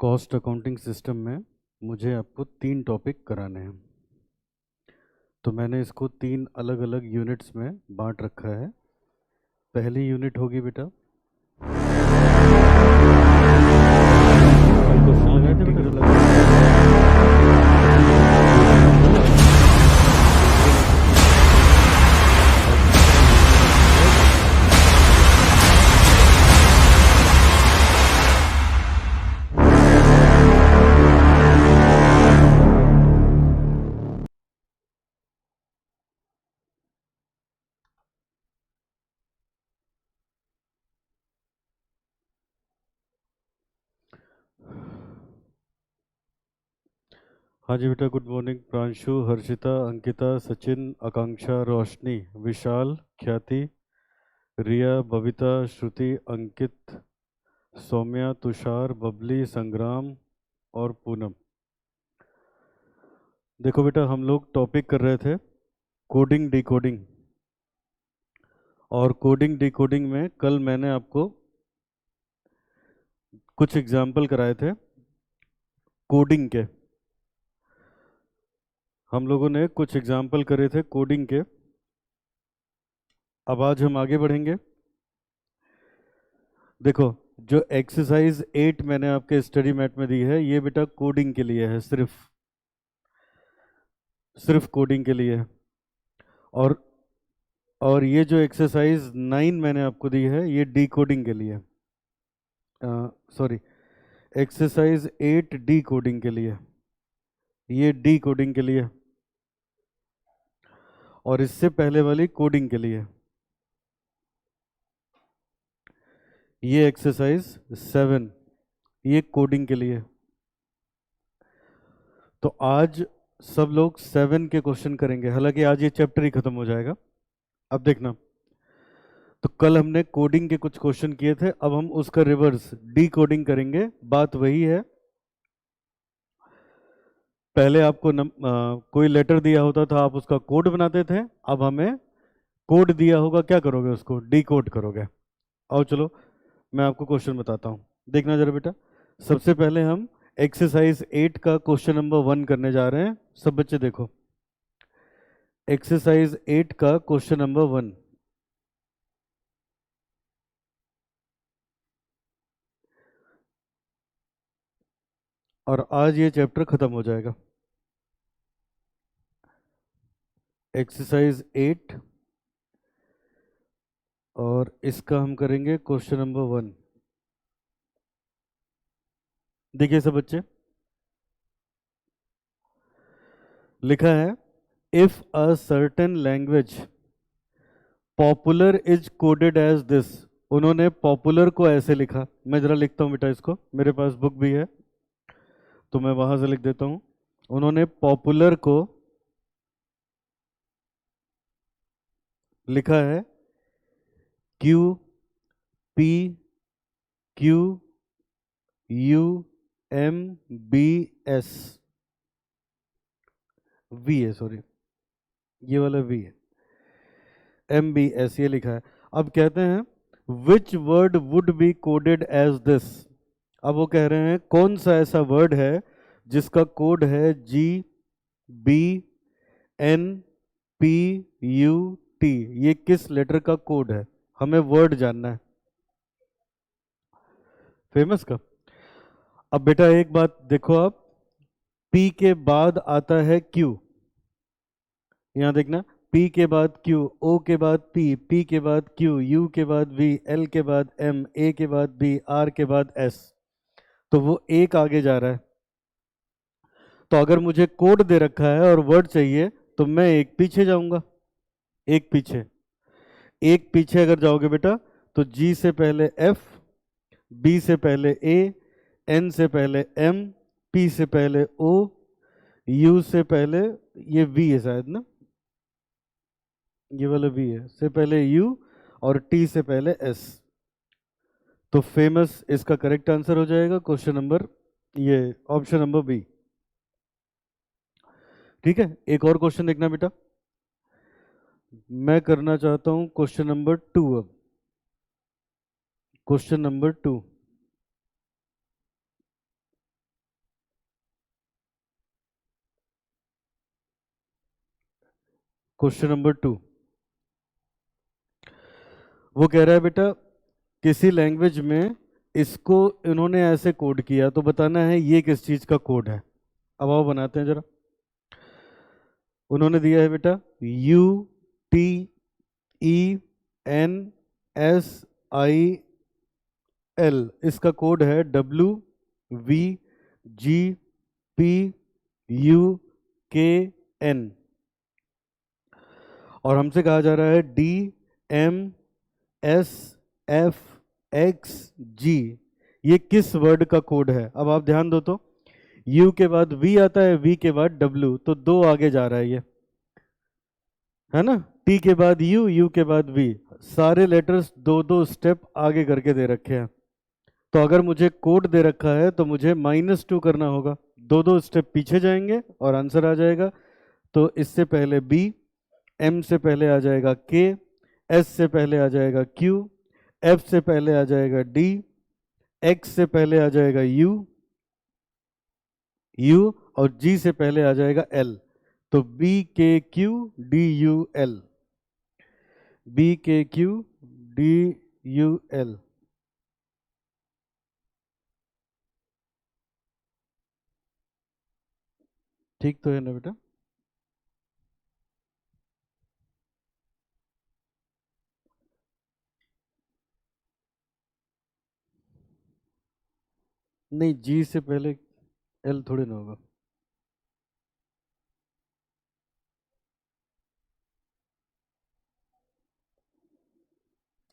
Cost accounting system में मुझे आपको 3 टॉपिक कराने हैं। तो मैंने इसको 3 अलग अलग यूनिट्स में बांट रखा है। पहली यूनिट होगी बेटा, कल क्वेश्चन लगाए थे बेटा, हाँ जी बेटा, गुड मॉर्निंग। प्रांशु, हर्षिता, अंकिता, सचिन, आकांक्षा, रोशनी, विशाल, ख्याति, रिया, बबीता, श्रुति, अंकित, सौम्या, तुषार, बबली, संग्राम और पूनम। देखो बेटा, हम लोग टॉपिक कर रहे थे कोडिंग डिकोडिंग, और कोडिंग डिकोडिंग में कल मैंने आपको कुछ एग्जाम्पल कराए थे कोडिंग के। हम लोगों ने कुछ एग्जाम्पल करे थे कोडिंग के। अब आज हम आगे बढ़ेंगे। देखो, जो एक्सरसाइज 8 मैंने आपके स्टडी मैट में दी है, ये बेटा कोडिंग के लिए है, सिर्फ कोडिंग के लिए है। और ये जो एक्सरसाइज 9 मैंने आपको दी है, ये डिकोडिंग के लिए, सॉरी, एक्सरसाइज 8 डिकोडिंग के लिए, ये डिकोडिंग के लिए, और इससे पहले वाली कोडिंग के लिए। ये एक्सरसाइज 7 ये कोडिंग के लिए। तो आज सब लोग 7 के क्वेश्चन करेंगे, हालांकि आज ये चैप्टर ही खत्म हो जाएगा। अब देखना, तो कल हमने कोडिंग के कुछ क्वेश्चन किए थे, अब हम उसका रिवर्स डी कोडिंग करेंगे। बात वही है, पहले आपको कोई लेटर दिया होता था, आप उसका कोड बनाते थे। अब हमें कोड दिया होगा, क्या करोगे? उसको डी कोड करोगे। आओ चलो, मैं आपको क्वेश्चन बताता हूँ, देखना जरा बेटा। सबसे पहले हम एक्सरसाइज 8 का क्वेश्चन नंबर 1 करने जा रहे हैं। सब बच्चे देखो, एक्सरसाइज 8 का क्वेश्चन नंबर 1। और आज ये चैप्टर खत्म हो जाएगा। एक्सरसाइज 8, और इसका हम करेंगे क्वेश्चन नंबर 1। देखिए सब बच्चे, लिखा है if a certain language popular is coded as this. उन्होंने पॉपुलर को ऐसे लिखा, मैं जरा लिखता हूं बेटा इसको, मेरे पास बुक भी है तो मैं वहां से लिख देता हूं। उन्होंने पॉपुलर को लिखा है Q P Q U M B S, V है, सॉरी ये वाला वी है, एम बी एस ये लिखा है। अब कहते हैं which word would be coded as this. अब वो कह रहे हैं कौन सा ऐसा वर्ड है जिसका कोड है G B N P U T. ये किस लेटर का कोड है, हमें वर्ड जानना है, फेमस का। अब बेटा एक बात देखो, आप पी के बाद आता है क्यू, यहां देखना, पी के बाद क्यू, ओ के बाद पी, पी के बाद क्यू, यू के बाद वी, एल के बाद एम, ए के बाद बी, आर के बाद एस। तो वो एक आगे जा रहा है। तो अगर मुझे कोड दे रखा है और वर्ड चाहिए, तो मैं एक पीछे जाऊंगा, एक पीछे। एक पीछे अगर जाओगे बेटा, तो जी से पहले एफ, बी से पहले ए, एन से पहले एम, पी से पहले ओ, यू से पहले, ये वी है शायद ना, ये वाला वी है, से पहले यू, और टी से पहले एस। तो फेमस इसका करेक्ट आंसर हो जाएगा क्वेश्चन नंबर, ये ऑप्शन नंबर बी। ठीक है, एक और क्वेश्चन देखना बेटा, मैं करना चाहता हूं क्वेश्चन नंबर 2। अब क्वेश्चन नंबर 2, क्वेश्चन नंबर 2, वो कह रहा है बेटा किसी लैंग्वेज में इसको इन्होंने ऐसे कोड किया, तो बताना है ये किस चीज का कोड है। अब आओ बनाते हैं जरा। उन्होंने दिया है बेटा UTENSIL, इसका कोड है WVGPUKN, और हमसे कहा जा रहा है DMSFXG, ये किस वर्ड का कोड है। अब आप ध्यान दो तो, U के बाद V आता है, V के बाद W, तो दो आगे जा रहा है ये, है ना। T के बाद U, U के बाद V, सारे लेटर्स दो दो स्टेप आगे करके दे रखे हैं। तो अगर मुझे कोड दे रखा है तो मुझे -2 करना होगा, दो दो स्टेप पीछे जाएंगे और आंसर आ जाएगा। तो इससे पहले B, M से पहले आ जाएगा K, S से पहले आ जाएगा Q, F से पहले आ जाएगा D, X से पहले आ जाएगा U और G से पहले आ जाएगा L। तो BKQDUL, BKQDUL। ठीक तो है ना बेटा? नहीं, G से पहले L थोड़ी ना होगा।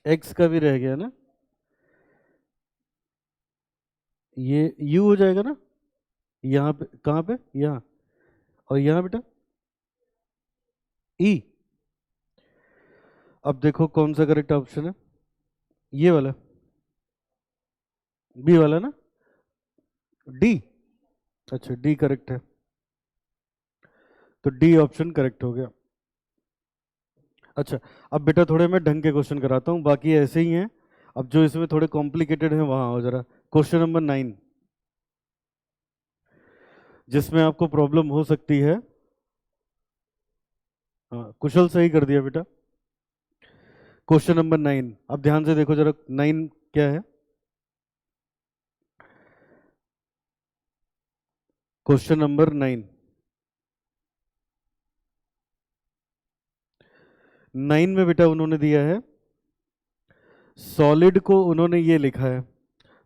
X का भी रह गया ना, ये U हो जाएगा ना, यहाँ पे कहाँ पे, यहाँ, और यहाँ बेटा E। अब देखो कौन सा करेक्ट ऑप्शन है, ये वाला, बी वाला ना, डी। अच्छा, डी करेक्ट है, तो डी ऑप्शन करेक्ट हो गया। अच्छा, अब बेटा थोड़े मैं ढंग के क्वेश्चन कराता हूँ, बाकी ऐसे ही हैं। अब जो इसमें थोड़े कॉम्प्लिकेटेड हैं वहां आओ जरा। क्वेश्चन नंबर 9, जिसमें आपको प्रॉब्लम हो सकती है। हाँ, कुशल सही कर दिया बेटा। क्वेश्चन नंबर 9, अब ध्यान से देखो जरा, 9 क्या है। क्वेश्चन नंबर 9, 9 में बेटा उन्होंने दिया है सॉलिड को, उन्होंने ये लिखा है,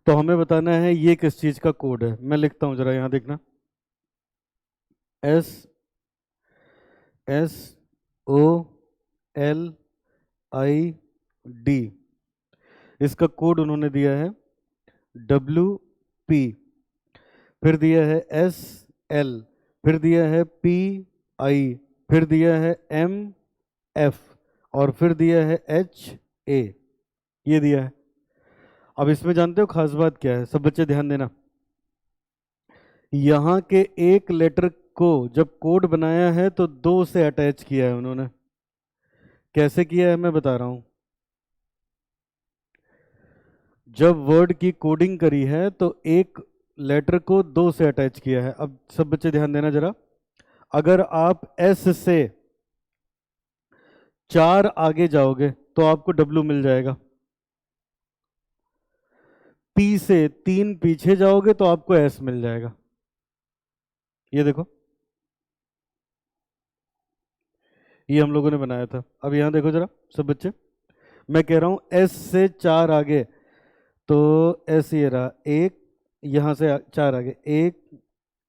तो हमें बताना है ये किस चीज का कोड है। मैं लिखता हूं जरा, यहां देखना, SOLID, इसका कोड उन्होंने दिया है WP, फिर दिया है SL, फिर दिया है PI, फिर दिया है MF, और फिर दिया है HA, ये दिया है। अब इसमें जानते हो खास बात क्या है, सब बच्चे ध्यान देना। यहां के एक लेटर को जब कोड बनाया है तो दो से अटैच किया है उन्होंने। कैसे किया है मैं बता रहा हूं। जब वर्ड की कोडिंग करी है तो एक लेटर को दो से अटैच किया है। अब सब बच्चे ध्यान देना जरा, अगर आप S से 4 आगे जाओगे तो आपको W मिल जाएगा, P से 3 पीछे जाओगे तो आपको S मिल जाएगा। ये देखो, ये हम लोगों ने बनाया था। अब यहां देखो जरा सब बच्चे, मैं कह रहा हूं S से 4 आगे, तो S ये रहा, एक, यहां से 4 आगे, 1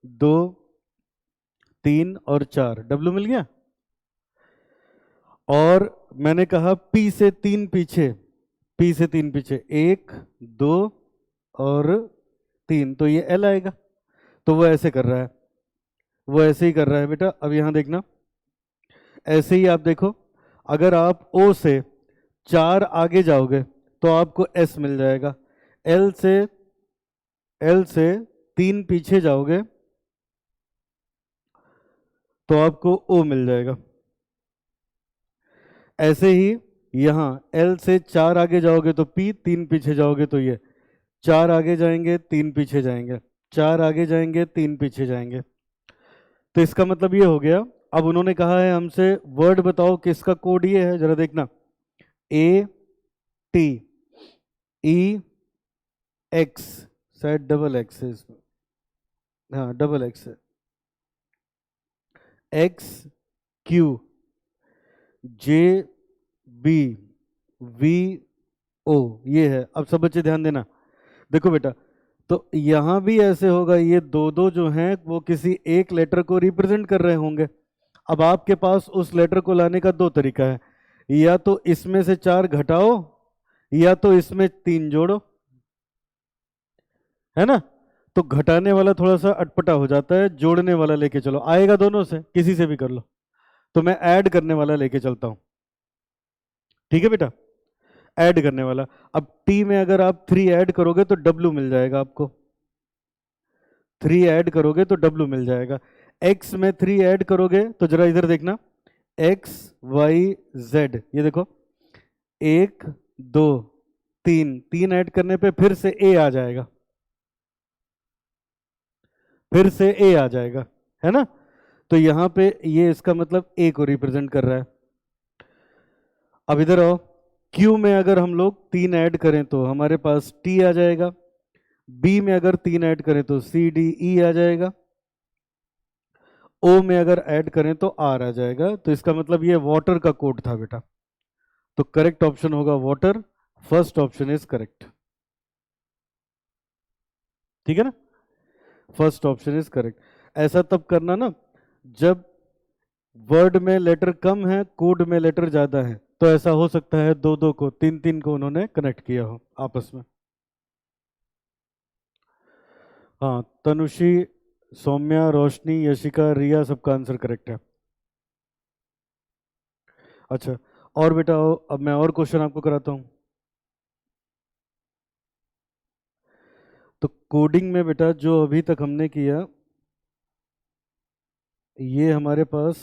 2 3 और 4, W मिल गया। और मैंने कहा P से 3 पीछे, P से 3 पीछे, 1 2 और 3, तो ये L आएगा। तो वो ऐसे कर रहा है, वो ऐसे ही कर रहा है बेटा। अब यहां देखना, ऐसे ही आप देखो, अगर आप O से 4 आगे जाओगे तो आपको S मिल जाएगा, L से 3 पीछे जाओगे तो आपको O मिल जाएगा। ऐसे ही यहाँ L से 4 आगे जाओगे तो P, 3 पीछे जाओगे तो ये, 4 आगे जाएंगे 3 पीछे जाएंगे, 4 आगे जाएंगे 3 पीछे जाएंगे। तो इसका मतलब ये हो गया, अब उन्होंने कहा है हमसे वर्ड बताओ किसका कोड ये है, जरा देखना, ए टी ई एक्स, शायद डबल एक्स है इसमें, हाँ डबल एक्स है, X Q J B V O, ये है। अब सब बच्चे ध्यान देना, देखो बेटा, तो यहां भी ऐसे होगा, ये दो दो जो हैं वो किसी एक लेटर को रिप्रेजेंट कर रहे होंगे। अब आपके पास उस लेटर को लाने का दो तरीका है, या तो इसमें से 4 घटाओ या तो इसमें 3 जोड़ो, है ना। तो घटाने वाला थोड़ा सा अटपटा हो जाता है, जोड़ने वाला लेके चलो, आएगा दोनों से, किसी से भी कर लो। तो मैं ऐड करने वाला लेके चलता हूं, ठीक है बेटा, ऐड करने वाला। अब टी में अगर आप 3 ऐड करोगे तो डब्ल्यू मिल जाएगा आपको, 3 ऐड करोगे तो डब्ल्यू मिल जाएगा। एक्स में 3 ऐड करोगे तो जरा इधर देखना, एक्स वाई जेड, ये देखो 1 2 3, 3 ऐड करने पे फिर से ए आ जाएगा, फिर से ए आ जाएगा, है ना। तो यहां पे ये इसका मतलब ए को रिप्रेजेंट कर रहा है। अब इधर आओ, क्यू में अगर हम लोग 3 ऐड करें तो हमारे पास टी आ जाएगा, बी में अगर 3 ऐड करें तो सी डी ई आ जाएगा, ओ में अगर ऐड करें तो आर आ जाएगा। तो इसका मतलब ये वाटर का कोड था बेटा, तो करेक्ट ऑप्शन होगा water, first option is correct, ठीक है ना, फर्स्ट ऑप्शन इज करेक्ट। ऐसा तब करना ना जब वर्ड में लेटर कम है, कोड में लेटर ज्यादा है, तो ऐसा हो सकता है दो दो को, तीन तीन को उन्होंने कनेक्ट किया हो आपस में। हाँ, तनुषी, सौम्या, रोशनी, यशिका, रिया, सबका आंसर करेक्ट है। अच्छा, और बेटा अब मैं और क्वेश्चन आपको कराता हूँ। तो कोडिंग में बेटा जो अभी तक हमने किया, ये हमारे पास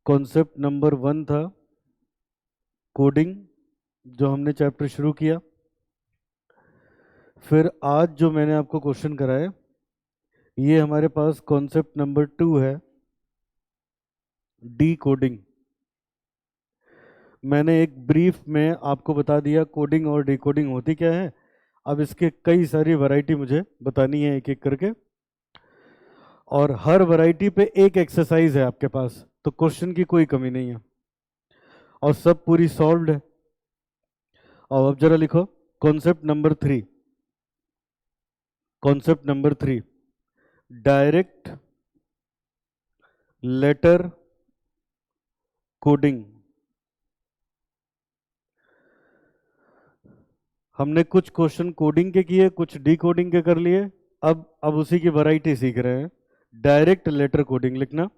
कॉन्सेप्ट नंबर 1 था, कोडिंग, जो हमने चैप्टर शुरू किया। फिर आज जो मैंने आपको क्वेश्चन कराए, ये हमारे पास कॉन्सेप्ट नंबर 2 है, डी कोडिंग। मैंने एक ब्रीफ में आपको बता दिया कोडिंग और डिकोडिंग होती क्या है। अब इसके कई सारी वैरायटी मुझे बतानी है एक एक करके, और हर वैरायटी पे एक एक्सरसाइज है आपके पास, तो क्वेश्चन की कोई कमी नहीं है और सब पूरी सॉल्व्ड है। और अब जरा लिखो concept number 3, concept number 3, direct letter coding. हमने कुछ क्वेश्चन कोडिंग के किए, कुछ डिकोडिंग के कर लिए, अब उसी की वैरायटी सीख रहे हैं। डायरेक्ट लेटर कोडिंग लिखना,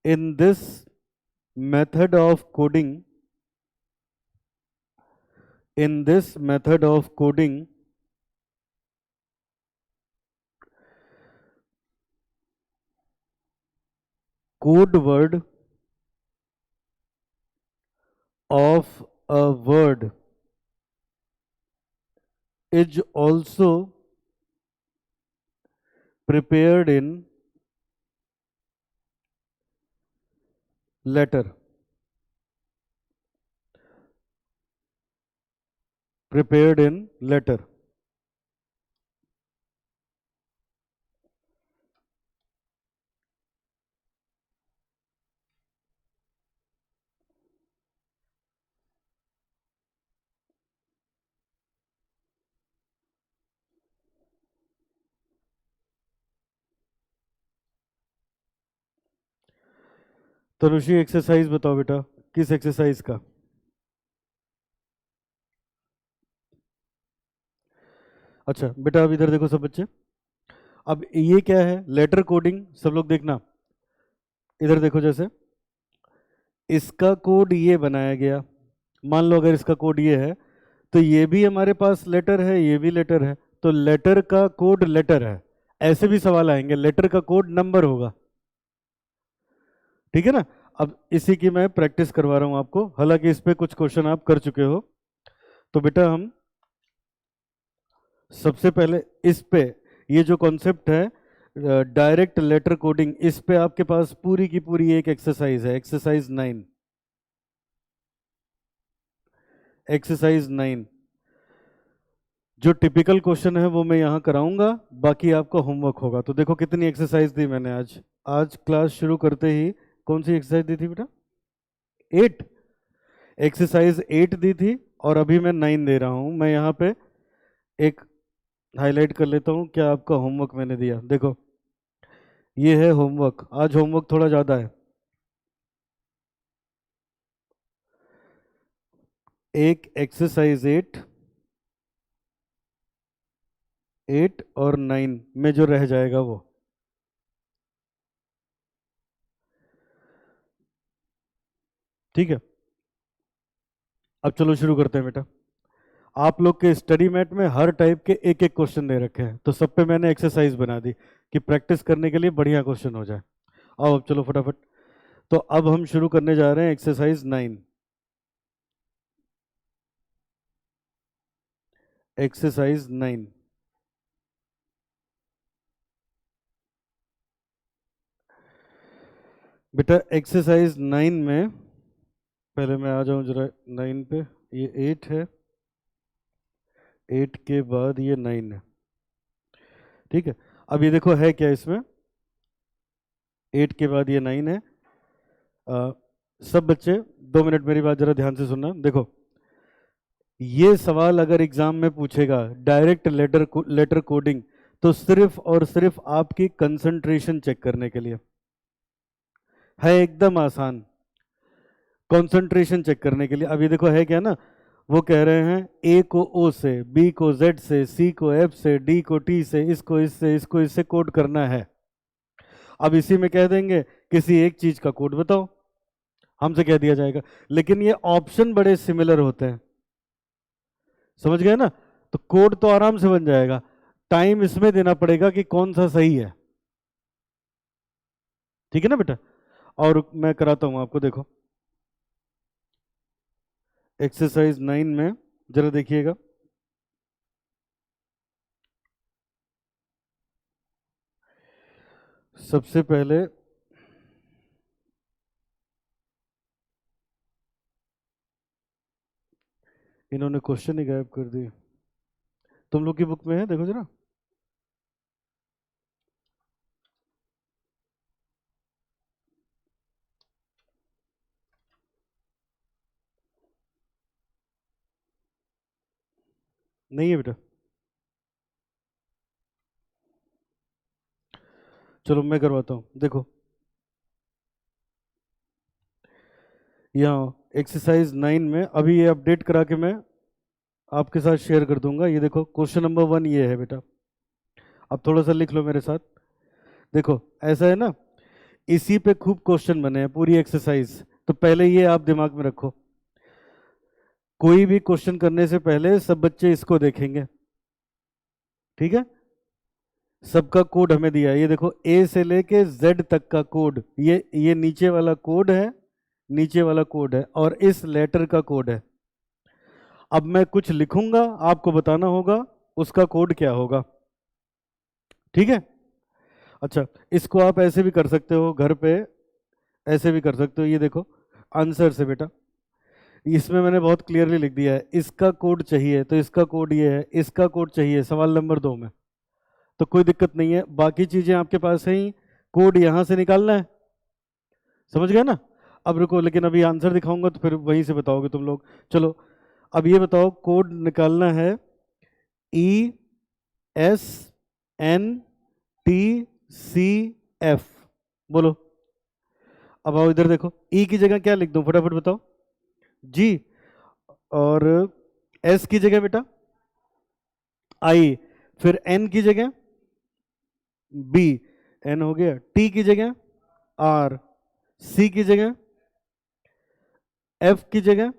इन this method of coding, in this method of coding code word of a word is also prepared in letter, prepared in letter। Tanushi exercise बताओ बेटा, किस एक्सरसाइज का? अच्छा बेटा, अब इधर देखो सब बच्चे, अब ये क्या है, लेटर कोडिंग, सब लोग देखना, इधर देखो, जैसे इसका कोड ये बनाया गया, मान लो अगर इसका कोड ये है, तो ये भी हमारे पास लेटर है, ये भी लेटर है, तो लेटर का कोड लेटर है। ऐसे भी सवाल आएंगे, लेटर का कोड नंबर होगा, ठीक है ना। अब इसी की मैं प्रैक्टिस करवा रहा हूं आपको, हालांकि इस पे कुछ क्वेश्चन आप कर चुके हो। तो बेटा हम सबसे पहले इस पे, ये जो कॉन्सेप्ट है, डायरेक्ट लेटर कोडिंग, इस पे आपके पास पूरी की पूरी एक एक्सरसाइज है, एक्सरसाइज 9। एक्सरसाइज 9 जो टिपिकल क्वेश्चन है वो मैं यहाँ कराऊंगा, बाकी आपका होमवर्क होगा। तो देखो कितनी एक्सरसाइज दी मैंने आज। आज क्लास शुरू करते ही कौन सी एक्सरसाइज दी थी बेटा? 8। एक्सरसाइज 8 दी थी और अभी मैं 9 दे रहा हूँ। मैं यहाँ पे एक हाईलाइट कर लेता हूँ क्या आपका होमवर्क मैंने दिया। देखो ये है होमवर्क, आज होमवर्क थोड़ा ज़्यादा है। एक एक्सरसाइज 8 और 9 में जो रह जाएगा वो। ठीक है, अब चलो शुरू करते हैं बेटा। आप लोग के स्टडी मैट में हर टाइप के एक एक क्वेश्चन दे रखे हैं, तो सब पे मैंने एक्सरसाइज बना दी कि प्रैक्टिस करने के लिए बढ़िया क्वेश्चन हो जाए। आओ अब चलो फटाफट। तो अब हम शुरू करने जा रहे हैं एक्सरसाइज 9। एक्सरसाइज 9 बेटा, एक्सरसाइज 9 में पहले मैं आ जाऊं जरा 9 पे। ये 8 है, 8 के बाद ये 9 है। ठीक है, अब ये देखो है क्या इसमें, 8 के बाद ये 9 है। आ, सब बच्चे 2 मिनट मेरी बात जरा ध्यान से सुनना। देखो ये सवाल अगर एग्जाम में पूछेगा डायरेक्ट लेटर कोडिंग, तो सिर्फ और सिर्फ आपकी कंसंट्रेशन चेक करने के लिए है, एकदम आसान। कंसंट्रेशन चेक करने के लिए। अब ये देखो है क्या ना, वो कह रहे हैं ए को ओ से, बी को जेड से, सी को एफ से, डी को टी से, इसको इससे, इसको इससे कोड करना है। अब इसी में कह देंगे किसी एक चीज का कोड बताओ, हमसे कह दिया जाएगा। लेकिन ये ऑप्शन बड़े सिमिलर होते हैं, समझ गए ना? तो कोड तो आराम से बन जाएगा, टाइम इसमें देना पड़ेगा कि कौन सा सही है। ठीक है ना बेटा? और मैं कराता हूं आपको, देखो एक्सरसाइज 9 में जरा देखिएगा। सबसे पहले इन्होंने क्वेश्चन ही गायब कर दिए। तुम लोग की बुक में है, देखो जरा। नहीं है बेटा, चलो मैं करवाता हूँ। देखो यहाँ एक्सरसाइज 9 में अभी ये अपडेट करा के मैं आपके साथ शेयर कर दूंगा। ये देखो क्वेश्चन नंबर 1 ये है बेटा, अब थोड़ा सा लिख लो मेरे साथ। देखो ऐसा है ना, इसी पे खूब क्वेश्चन बने हैं पूरी एक्सरसाइज, तो पहले ये आप दिमाग में रखो, कोई भी क्वेश्चन करने से पहले सब बच्चे इसको देखेंगे। ठीक है, सबका कोड हमें दिया है, ये देखो ए से लेके जेड तक का कोड, ये नीचे वाला कोड है, नीचे वाला कोड है, और इस लेटर का कोड है। अब मैं कुछ लिखूंगा, आपको बताना होगा उसका कोड क्या होगा। ठीक है, अच्छा इसको आप ऐसे भी कर सकते हो घर पे, ऐसे भी कर सकते हो। ये देखो आंसर से बेटा, इसमें मैंने बहुत क्लियरली लिख दिया है, इसका कोड चाहिए तो इसका कोड ये है, इसका कोड चाहिए सवाल नंबर 2 में, तो कोई दिक्कत नहीं है, बाकी चीजें आपके पास है ही, कोड यहां से निकालना है। समझ गए ना? अब रुको, लेकिन अभी आंसर दिखाऊंगा तो फिर वहीं से बताओगे तुम लोग। चलो अब ये बताओ, कोड निकालना है ESNTCF, बोलो। अब आओ इधर देखो, ई की जगह क्या लिख दूं, फटाफट बताओ। जी, और एस की जगह बेटा आई, फिर एन की जगह बी, एन हो गया, टी की जगह आर, सी की जगह एफ की जगह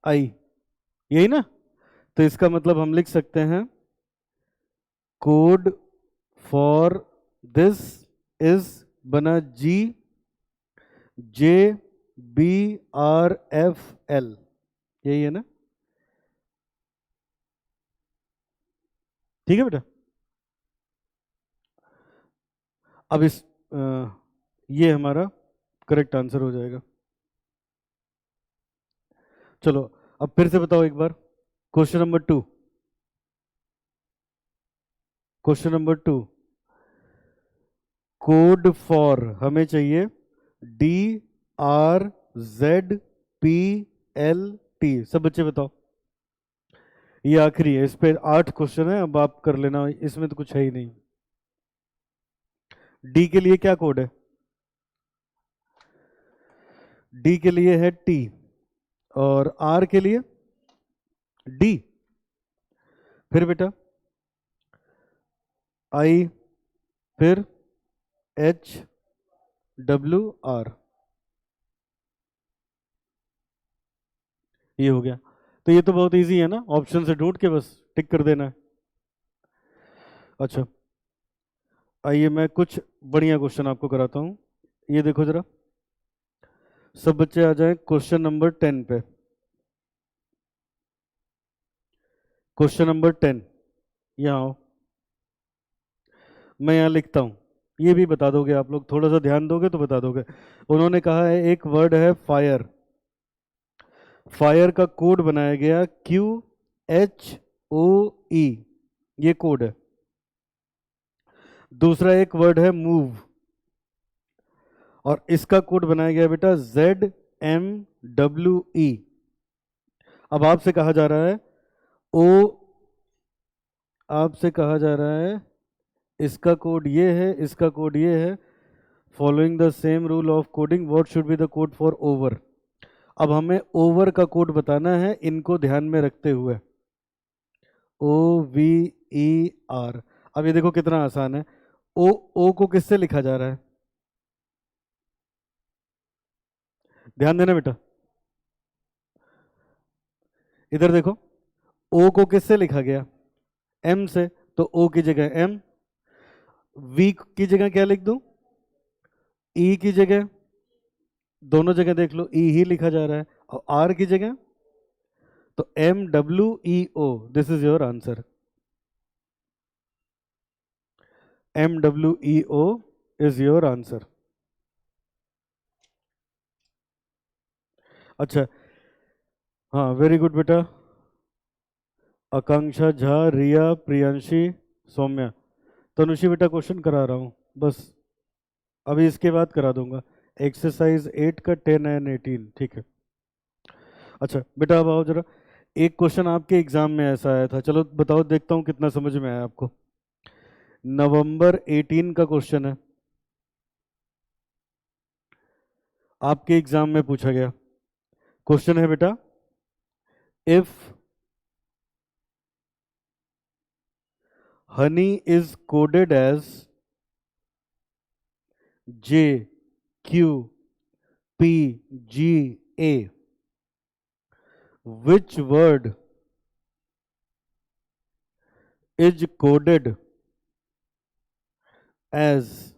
आई, यही ना? तो इसका मतलब हम लिख सकते हैं कोड फॉर दिस इज बना G J B R F L, यही है ना? ठीक है बेटा, अब ये हमारा करेक्ट आंसर हो जाएगा। चलो अब फिर से बताओ एक बार। Question number 2, question number 2, code for हमें चाहिए DRZPLT। सब बच्चे बताओ। ये आखिरी है, इस पे 8 क्वेश्चन है, अब आप कर लेना, इसमें तो कुछ है ही नहीं। डी के लिए क्या कोड है? डी के लिए है T, और R के लिए D। फिर बेटा I, फिर HWR। ये हो गया। तो ये तो बहुत इजी है ना, ऑप्शन से ढूंढ के बस टिक कर देना है। अच्छा, आइए मैं कुछ बढ़िया क्वेश्चन आपको कराता हूँ। ये देखो जरा, सब बच्चे आ जाएं क्वेश्चन नंबर 10 पे। क्वेश्चन नंबर 10, यहाँ आओ, मैं यहाँ लिखता हूँ, ये भी बता दोगे आप लोग, थोड़ा सा ध्यान दोगे तो बता दोगे। उन्होंने कहा है एक वर्ड है फायर, फायर का कोड बनाया गया QHOE, ये कोड है। दूसरा एक वर्ड है मूव, और इसका कोड बनाया गया बेटा ZMWE। अब आपसे कहा जा रहा है ओ, आपसे कहा जा रहा है इसका कोड ये है, इसका कोड ये है। Following the same rule of coding what should be the code for over. अब हमें ओवर का कोड बताना है, इनको ध्यान में रखते हुए। OVER। अब ये देखो कितना आसान है। ओ को किससे लिखा जा रहा है? ध्यान देना बेटा, इधर देखो, ओ को किससे लिखा गया? M से। तो O की जगह M, V की जगह क्या लिख दूं? E की जगह, दोनों जगह देख लो E ही लिखा जा रहा है, और R की जगह तो MWEO। This is your answer, MWEO is your answer. अच्छा, हाँ वेरी गुड बेटा। आकांक्षा झा, रिया, प्रियांशी, सौम्या। तनुषी बेटा क्वेश्चन करा रहा हूँ बस, अभी इसके बाद करा दूंगा। एक्सरसाइज 8 का 10 एंड 18, ठीक है। अच्छा बेटा अब आओ जरा, एक क्वेश्चन आपके एग्जाम में ऐसा आया था, चलो बताओ, देखता हूँ कितना समझ में आया आपको। नवंबर 18 का क्वेश्चन है, आपके एग्जाम में पूछा गया। क्वेश्चन है बेटा, if honey is coded as JQPGA, which word is coded as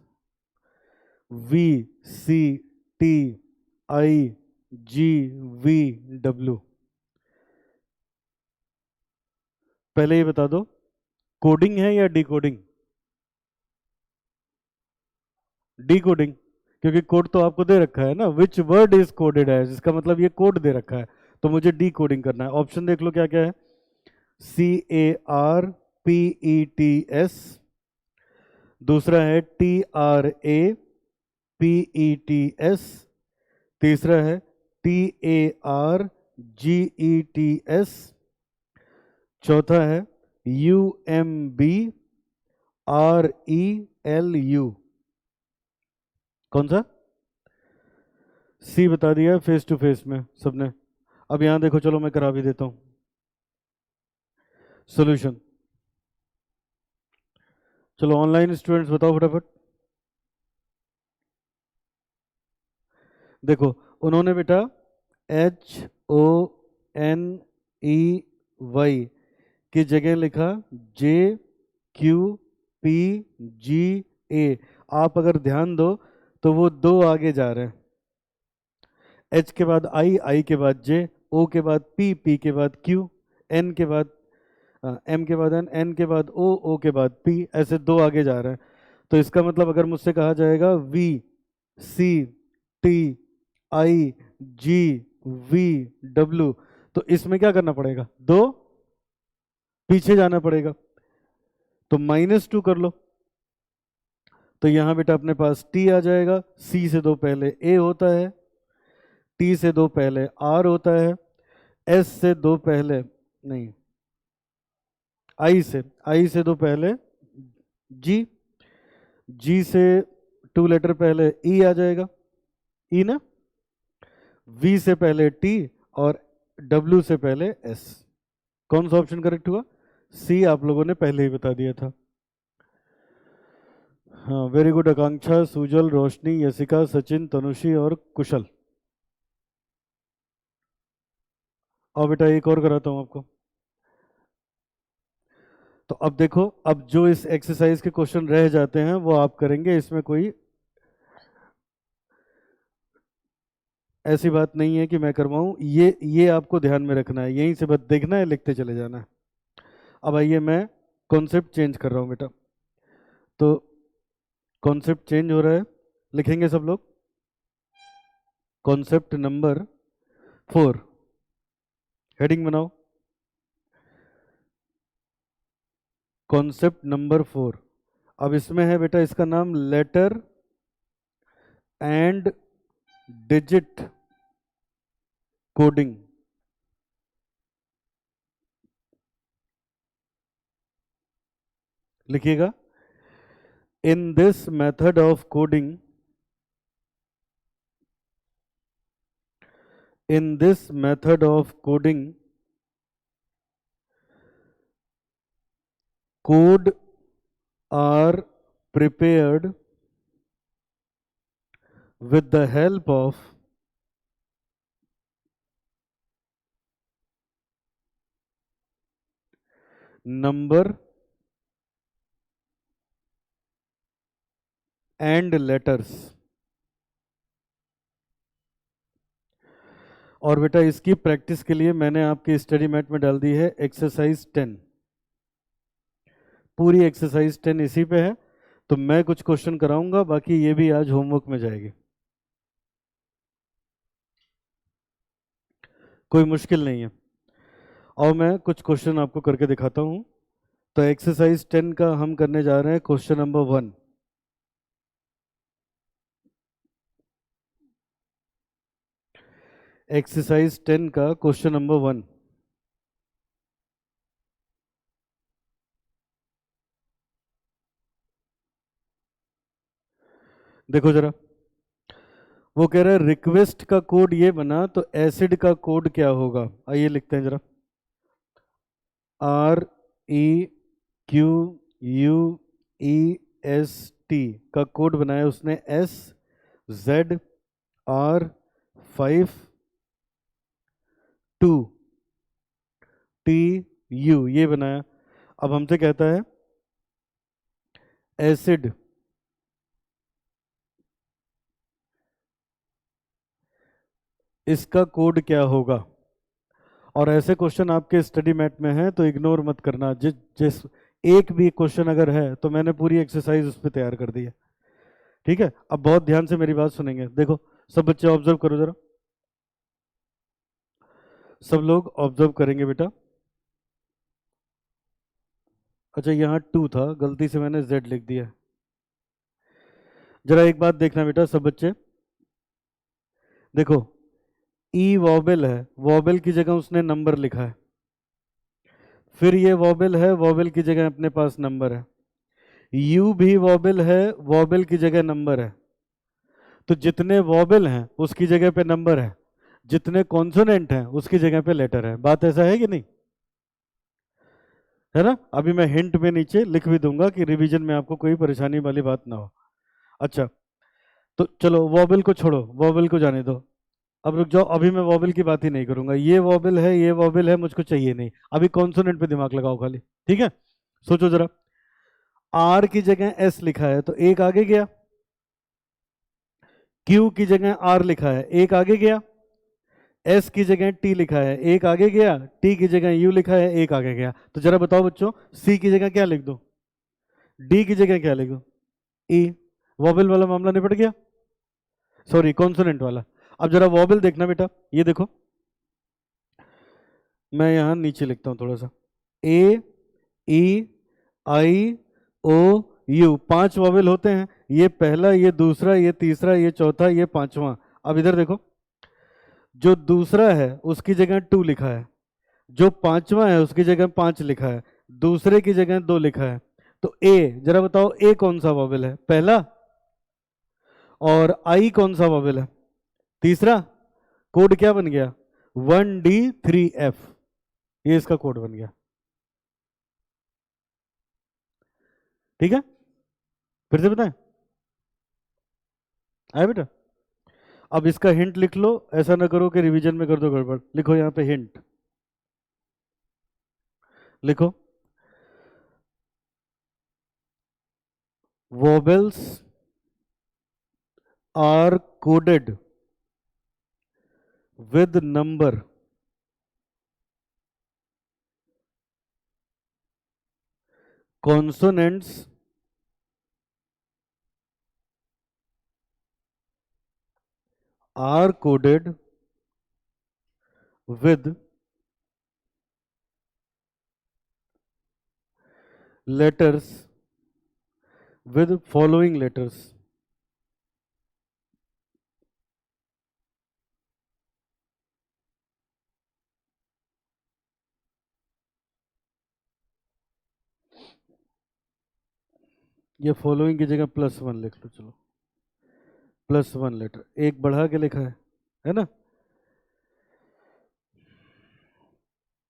VCTIGVW? पहले ये बता दो, कोडिंग है या डिकोडिंग? डिकोडिंग, क्योंकि कोड तो आपको दे रखा है ना। Which word is coded as, इसका मतलब ये कोड दे रखा है, तो मुझे डिकोडिंग करना है। ऑप्शन देख लो क्या क्या है। CARPETS, दूसरा है TRAPETS, तीसरा है TARGETS, चौथा है UMBRELU। कौन सा? सी बता दिया फेस टू फेस में सबने। अब यहां देखो, चलो मैं करा भी देता हूं सॉल्यूशन। चलो ऑनलाइन स्टूडेंट्स बताओ फटाफट। देखो उन्होंने बेटा HONEY की जगह लिखा JQPGA। आप अगर ध्यान दो तो वो दो आगे जा रहे हैं। H के बाद I के बाद J, O के बाद P के बाद Q, N के बाद M के बाद N के बाद O के बाद P, ऐसे दो आगे जा रहे हैं। तो इसका मतलब अगर मुझसे कहा जाएगा V C T I G V W, तो इसमें क्या करना पड़ेगा, दो पीछे जाना पड़ेगा, तो -2 कर लो। तो यहां बेटा अपने पास टी आ जाएगा, सी से दो पहले ए होता है, टी से दो पहले आर होता है, एस से दो पहले नहीं, आई से दो पहले जी, जी से 2 लेटर पहले ई आ जाएगा, ई ना, वी से पहले टी और डब्ल्यू से पहले एस। कौन सा ऑप्शन करेक्ट हुआ, सी आप लोगों ने पहले ही बता दिया था। हाँ वेरी गुड आकांक्षा, सुजल, रोशनी, यशिका, सचिन, तनुषी और कुशल। और बेटा एक और कराता हूं आपको। तो अब देखो, अब जो इस एक्सरसाइज के क्वेश्चन रह जाते हैं वो आप करेंगे, इसमें कोई ऐसी बात नहीं है कि मैं करवाऊं, ये आपको ध्यान में रखना है, यहीं से बस देखना है, लिखते चले जाना है। अब आइए मैं कॉन्सेप्ट चेंज कर रहा हूं बेटा, तो कॉन्सेप्ट चेंज हो रहा है, लिखेंगे सब लोग। कॉन्सेप्ट नंबर 4, हेडिंग बनाओ, कॉन्सेप्ट नंबर 4। अब इसमें है बेटा, इसका नाम लेटर एंड डिजिट कोडिंग। लिखिएगा, in this method of coding, in this method of coding, code are prepared with the help of number and letters। और बेटा इसकी प्रैक्टिस के लिए मैंने आपकी स्टडी मैट में डाल दी है एक्सरसाइज 10, पूरी एक्सरसाइज 10 इसी पे है। तो मैं कुछ क्वेश्चन कराऊंगा, बाकी ये भी आज होमवर्क में जाएगी, कोई मुश्किल नहीं है। और मैं कुछ क्वेश्चन आपको करके दिखाता हूं। तो एक्सरसाइज 10 का हम करने जा रहे हैं क्वेश्चन नंबर 1। एक्सरसाइज 10 का क्वेश्चन नंबर 1, देखो जरा। वो कह रहा है रिक्वेस्ट का कोड ये बना, तो एसिड का कोड क्या होगा, आइए लिखते हैं जरा। REQUEST का कोड बनाया उसने, SZR52TU ये बनाया। अब हमसे कहता है एसिड इसका कोड क्या होगा। और ऐसे क्वेश्चन आपके स्टडी मैट में हैं तो इग्नोर मत करना, जिस एक भी क्वेश्चन अगर है तो मैंने पूरी एक्सरसाइज उस पर तैयार कर दी है, ठीक है। अब बहुत ध्यान से मेरी बात सुनेंगे, देखो सब बच्चे ऑब्जर्व करो जरा, सब लोग ऑब्जर्व करेंगे बेटा। अच्छा यहाँ 2 था, गलती से मैंने Z लिख दिया। जरा एक बात देखना बेटा सब बच्चे, देखो ई वॉबेल है, वॉबेल की जगह उसने नंबर लिखा है, फिर ये वॉबेल है, वॉबेल की जगह अपने पास नंबर है, यू भी वॉबेल है, वॉबेल की जगह नंबर है। तो जितने वॉबेल हैं उसकी जगह पे नंबर है, जितने कॉन्सोनेंट हैं उसकी जगह पे लेटर है। बात ऐसा है कि नहीं, है ना। अभी मैं हिंट में नीचे लिख भी दूंगा कि रिवीजन में आपको कोई परेशानी वाली बात ना हो। अच्छा तो चलो वॉबेल को छोड़ो, वॉबेल को जाने दो, अब रुक जाओ, अभी मैं वॉबेल की बात ही नहीं करूंगा। ये वॉबेल है, ये वॉबेल है, मुझको चाहिए नहीं, अभी कॉन्सोनेंट पे दिमाग लगाओ खाली, ठीक है। सोचो जरा, आर की जगह एस लिखा है तो एक आगे गया, क्यू की जगह आर लिखा है एक आगे गया, एस की जगह टी लिखा है एक आगे गया, टी की जगह यू लिखा है एक आगे गया। तो जरा बताओ बच्चों, सी की जगह क्या लिख दो, डी की जगह क्या लिख दो, ई। वॉबल वाला मामला निपट गया, सॉरी कॉन्सोनेंट वाला। अब जरा वॉबल देखना बेटा, ये देखो मैं यहां नीचे लिखता हूं थोड़ा सा, ए ई आई ओ यू, 5 वॉवेल होते हैं, ये पहला, ये दूसरा, ये तीसरा, ये चौथा, ये पांचवा। अब इधर देखो, जो दूसरा है उसकी जगह 2 लिखा है, जो पांचवा है उसकी जगह 5 लिखा है, दूसरे की जगह 2 लिखा है। तो ए, जरा बताओ ए कौन सा वॉवेल है, पहला? और आई कौन सा वॉवेल है, तीसरा? कोड क्या बन गया, 1D3F, ये इसका कोड बन गया। ठीक है, फिर से बताएं, आया बेटा? अब इसका हिंट लिख लो, ऐसा ना करो कि रिवीजन में कर दो गड़बड़। लिखो यहां पे हिंट, लिखो vowels are coded with number, consonants are coded with letters with following letters. ये फॉलोइंग की जगह +1 लिख लो, चलो +1 लेटर, एक बढ़ा के लिखा है ना?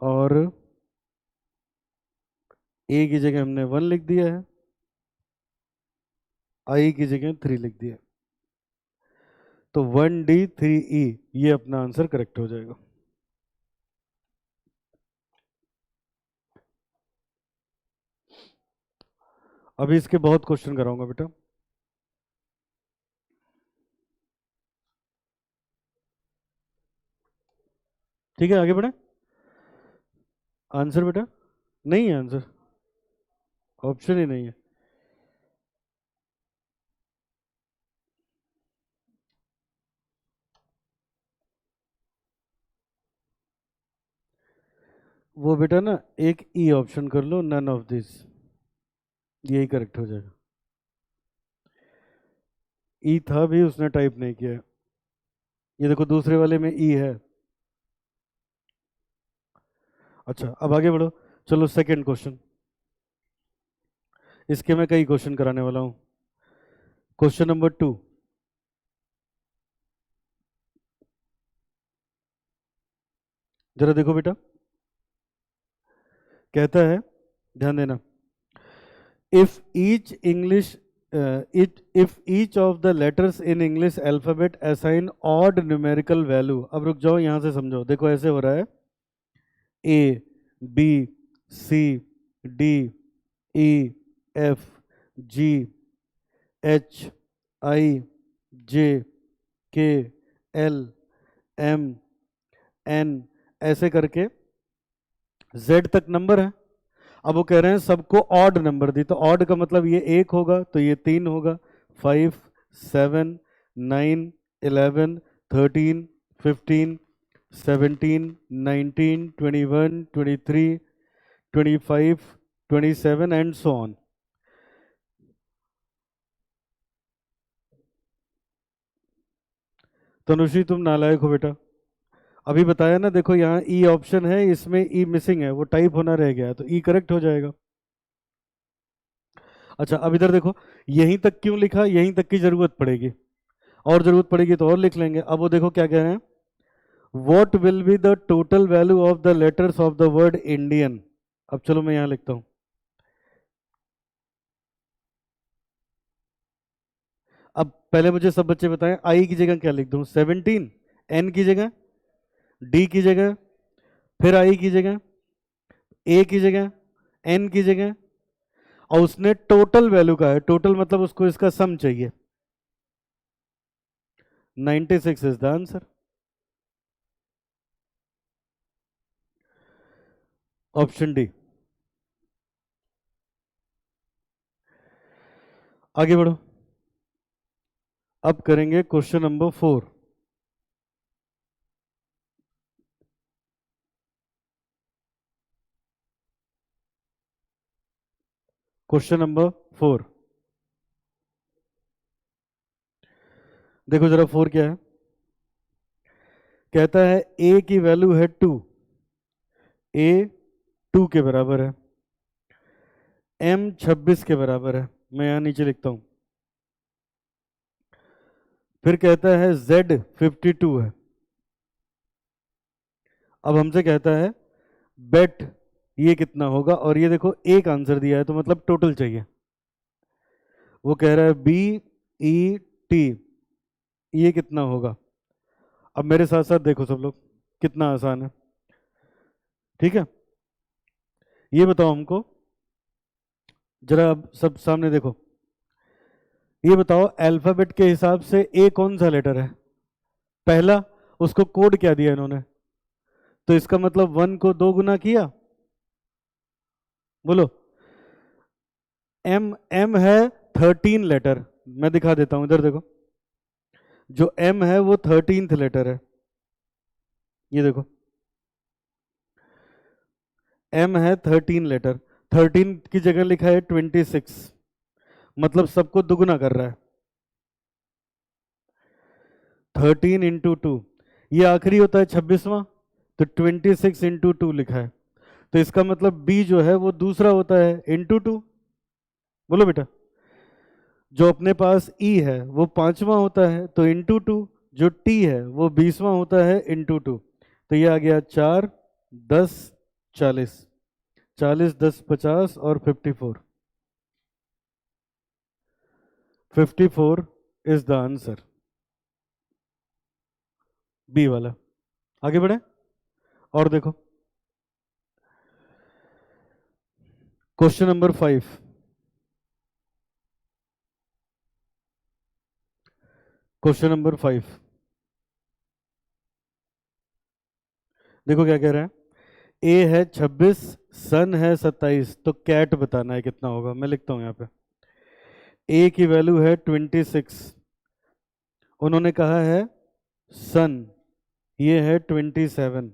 और ए की जगह हमने 1 लिख दिया है, आई की जगह 3 लिख दिया, तो 1D3E, ये अपना आंसर करेक्ट हो जाएगा। अभी इसके बहुत क्वेश्चन कराऊंगा बेटा। ठीक है, आगे बढ़े। आंसर बेटा नहीं है, आंसर ऑप्शन ही नहीं है। वो बेटा ना, एक ई ऑप्शन कर लो, नन ऑफ दिस, यही करेक्ट हो जाएगा। ई था भी, उसने टाइप नहीं किया। ये देखो दूसरे वाले में ई है। अच्छा, अब आगे बढ़ो, चलो सेकंड क्वेश्चन। इसके मैं कई क्वेश्चन कराने वाला हूं। क्वेश्चन नंबर 2, जरा देखो बेटा, कहता है, ध्यान देना, if each English if each of the letters in English alphabet assign odd numerical value। अब रुक जाओ, यहां से समझो, देखो ऐसे हो रहा है, A B C D E F G H I J K L M N, ऐसे करके Z तक नंबर है। अब वो कह रहे हैं सबको ऑड नंबर दी, तो ऑड का मतलब ये 1 होगा, तो ये 3 होगा, 5 7 9 11 13 15 17 19 21 23 25 27 एंड सो ऑन। तनुश्री तुम नालायक हो बेटा, अभी बताया ना, देखो यहाँ ई ऑप्शन है, इसमें ई मिसिंग है, वो टाइप होना रह गया, तो ई करेक्ट हो जाएगा। अच्छा, अब इधर देखो, यहीं तक क्यों लिखा, यहीं तक की जरूरत पड़ेगी, और जरूरत पड़ेगी तो और लिख लेंगे। अब वो देखो क्या कह रहे हैं, what will be the total value of the letters of the word Indian. अब चलो मैं यहां लिखता हूं, अब पहले मुझे सब बच्चे बताएं, आई की जगह क्या लिख दूं, 17, एन की जगह, डी की जगह, फिर आई की जगह, ए की जगह, एन की जगह, और उसने टोटल वैल्यू का है, टोटल मतलब उसको इसका सम चाहिए, 96 is the answer. Option D. आगे बढ़ो, अब करेंगे क्वेश्चन नंबर 4। क्वेश्चन नंबर 4, देखो जरा 4 क्या है। कहता है ए की वैल्यू है 2, ए 2 के बराबर है, एम 26 के बराबर है। मैं यहां नीचे लिखता हूं। फिर कहता है z 52 है। अब हमसे कहता है बेट ये कितना होगा, और ये देखो एक आंसर दिया है तो मतलब टोटल चाहिए। वो कह रहा है बी ई टी, ये कितना होगा। अब मेरे साथ साथ देखो सब लोग, कितना आसान है। ठीक है, ये बताओ हमको, जरा अब सब सामने देखो। ये बताओ अल्फाबेट के हिसाब से ए कौन सा लेटर है, पहला। उसको कोड क्या दिया इन्होंने, तो इसका मतलब 1 को 2 गुना किया। बोलो। एम, एम है 13 लेटर। मैं दिखा देता हूं, इधर देखो। जो एम है वो 13th लेटर है। ये देखो एम है 13 लेटर, 13 की जगह लिखा है 26, मतलब सबको दुगुना कर रहा है। 13 इंटू 2, ये आखिरी होता है 26वां, तो 26 इंटू 2 लिखा है। तो इसका मतलब बी जो है वो दूसरा होता है इंटू 2। बोलो बेटा। जो अपने पास ई है वो 5वां होता है तो इंटू 2, जो टी है वो 20वां होता है इंटू 2। तो ये आ गया 4 10 40, 40 10 50 और 54। 54 इज द आंसर, बी वाला। आगे बढ़े और देखो क्वेश्चन नंबर 5। क्वेश्चन नंबर 5 देखो क्या कह रहा है। ए है 26, सन है 27, तो कैट बताना है कितना होगा। मैं लिखता हूं यहां पे। ए की वैल्यू है 26, उन्होंने कहा है सन, ये है 27,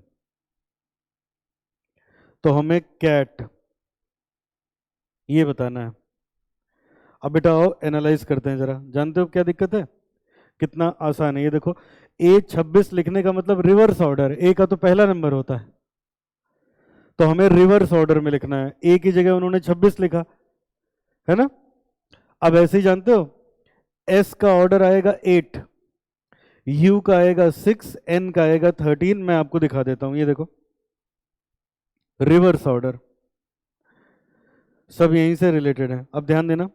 तो हमें कैट ये बताना है। अब बेटा आओ एनालाइज करते हैं जरा। जानते हो क्या दिक्कत है, कितना आसान है। ये देखो ए 26 लिखने का मतलब रिवर्स ऑर्डर, ए का तो पहला नंबर होता है, तो हमें रिवर्स ऑर्डर में लिखना है। ए की जगह उन्होंने 26 लिखा है ना। अब ऐसे ही जानते हो एस का ऑर्डर आएगा 8, यू का आएगा 6, एन का आएगा 13। मैं आपको दिखा देता हूं, ये देखो रिवर्स ऑर्डर, सब यहीं से रिलेटेड है। अब ध्यान देना,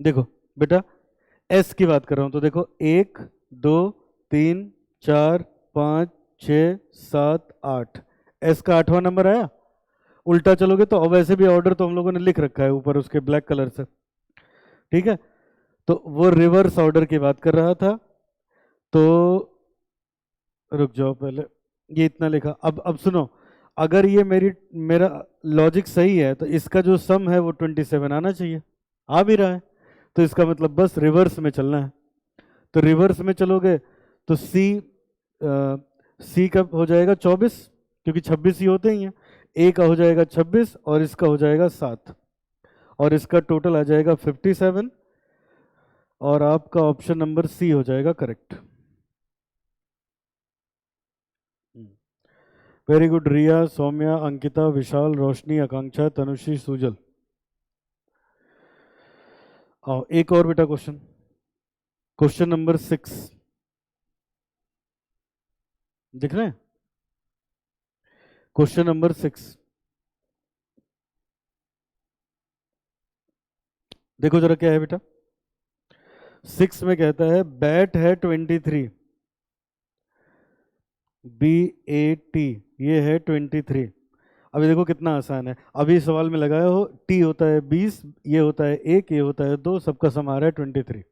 देखो बेटा एस की बात कर रहा हूं तो देखो 1 2 3 4 5 6 7 8, एस का 8वां नंबर आया। उल्टा चलोगे तो अब वैसे भी ऑर्डर तो हम लोगों ने लिख रखा है ऊपर उसके ब्लैक कलर से। ठीक है, तो वो रिवर्स ऑर्डर की बात कर रहा था। तो रुक जाओ पहले, ये इतना लिखा। अब सुनो, अगर ये मेरा लॉजिक सही है तो इसका जो सम है वो 27 आना चाहिए, आ भी रहा है। तो इसका मतलब बस रिवर्स में चलना है। तो रिवर्स में चलोगे तो सी का हो जाएगा 24, क्योंकि 26 ही होते ही हैं। ए का हो जाएगा 26 और इसका हो जाएगा 7, और इसका टोटल आ जाएगा 57, और आपका ऑप्शन नंबर सी हो जाएगा करेक्ट। वेरी गुड रिया, सौम्या, अंकिता, विशाल, रोशनी, आकांक्षा, तनुश्री, सुजल। आओ एक और बेटा क्वेश्चन, क्वेश्चन नंबर 6 दिख रहे हैं। क्वेश्चन नंबर 6 देखो जरा क्या है बेटा। 6 में कहता है बैट है 23, बी ए टी, ये है 23। अभी देखो कितना आसान है। अभी सवाल में लगाया हो टी होता है 20, ये होता है 1, ये होता है 2, सबका सम आ रहा है 23।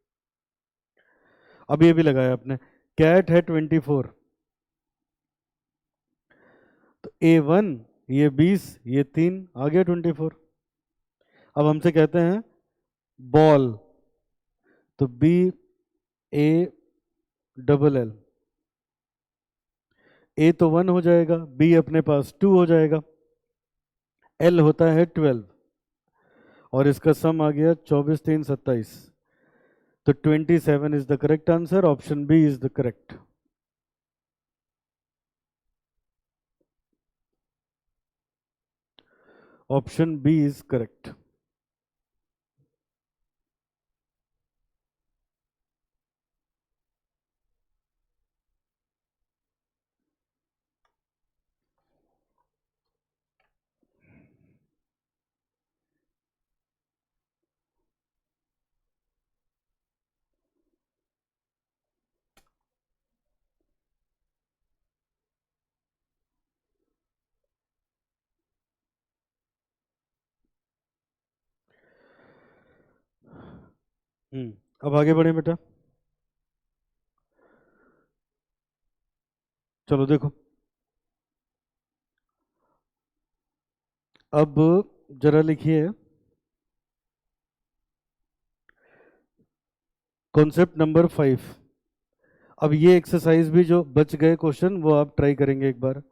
अब ये भी लगाया आपने, कैट है 24, तो A1 ये 20, ये 3, आ गया 24। अब हमसे कहते हैं बॉल, तो BALL, ए तो 1 हो जाएगा, बी अपने पास 2 हो जाएगा, एल होता है 12, और इसका सम आ गया 24 3 27, तो 27 is the correct answer, option B is the correct. Option B is correct. अब आगे बढ़े बेटा। चलो देखो, अब जरा लिखिए कॉन्सेप्ट नंबर 5। अब ये एक्सरसाइज भी जो बच गए क्वेश्चन वो आप ट्राई करेंगे एक बार।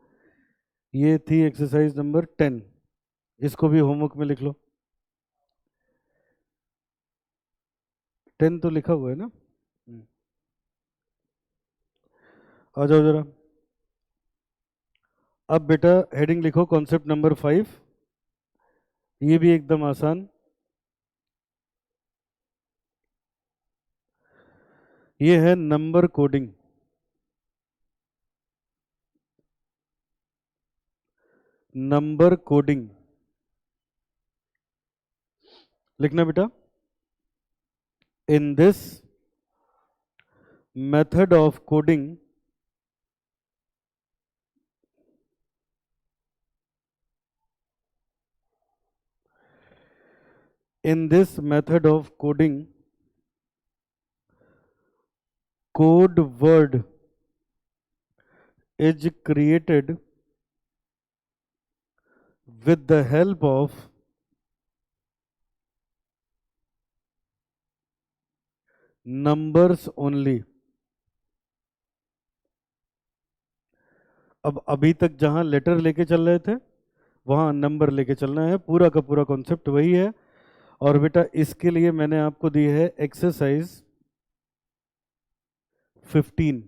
ये थी एक्सरसाइज नंबर 10, इसको भी होमवर्क में लिख लो। 10 तो लिखा हुआ है ना। आ जाओ जरा। अब बेटा हेडिंग लिखो कॉन्सेप्ट नंबर 5, ये भी एकदम आसान। ये है नंबर कोडिंग। नंबर कोडिंग लिखना बेटा। इन this method of coding, in this method of coding, code word is created with the help of numbers only। अब अभी तक जहां लेटर लेके चल रहे थे वहां नंबर लेके चलना है, पूरा का पूरा कॉन्सेप्ट वही है। और बेटा इसके लिए मैंने आपको दी है एक्सरसाइज 15,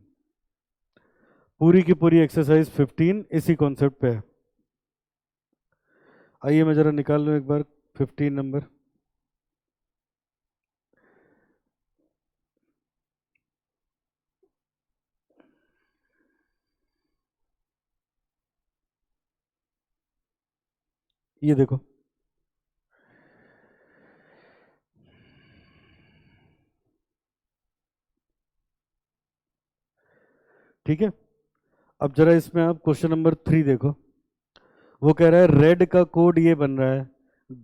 पूरी की पूरी एक्सरसाइज 15 इसी कॉन्सेप्ट पे है। आइए मैं जरा निकाल लूं एक बार 15 नंबर। ये देखो, ठीक है। अब जरा इसमें आप क्वेश्चन नंबर 3 देखो। वो कह रहा है रेड का कोड ये बन रहा है,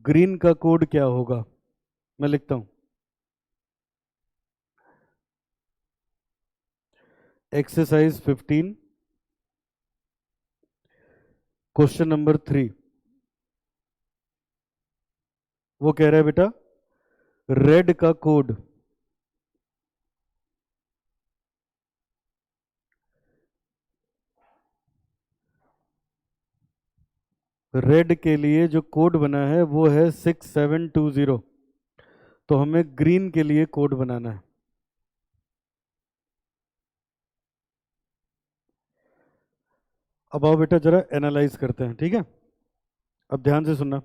ग्रीन का कोड क्या होगा। मैं लिखता हूं एक्सरसाइज 15 क्वेश्चन नंबर 3। वो कह रहा है बेटा रेड का कोड, रेड के लिए जो कोड बना है वो है 6720, तो हमें ग्रीन के लिए कोड बनाना है। अब आओ बेटा जरा एनालाइज करते हैं, ठीक है। अब ध्यान से सुनना।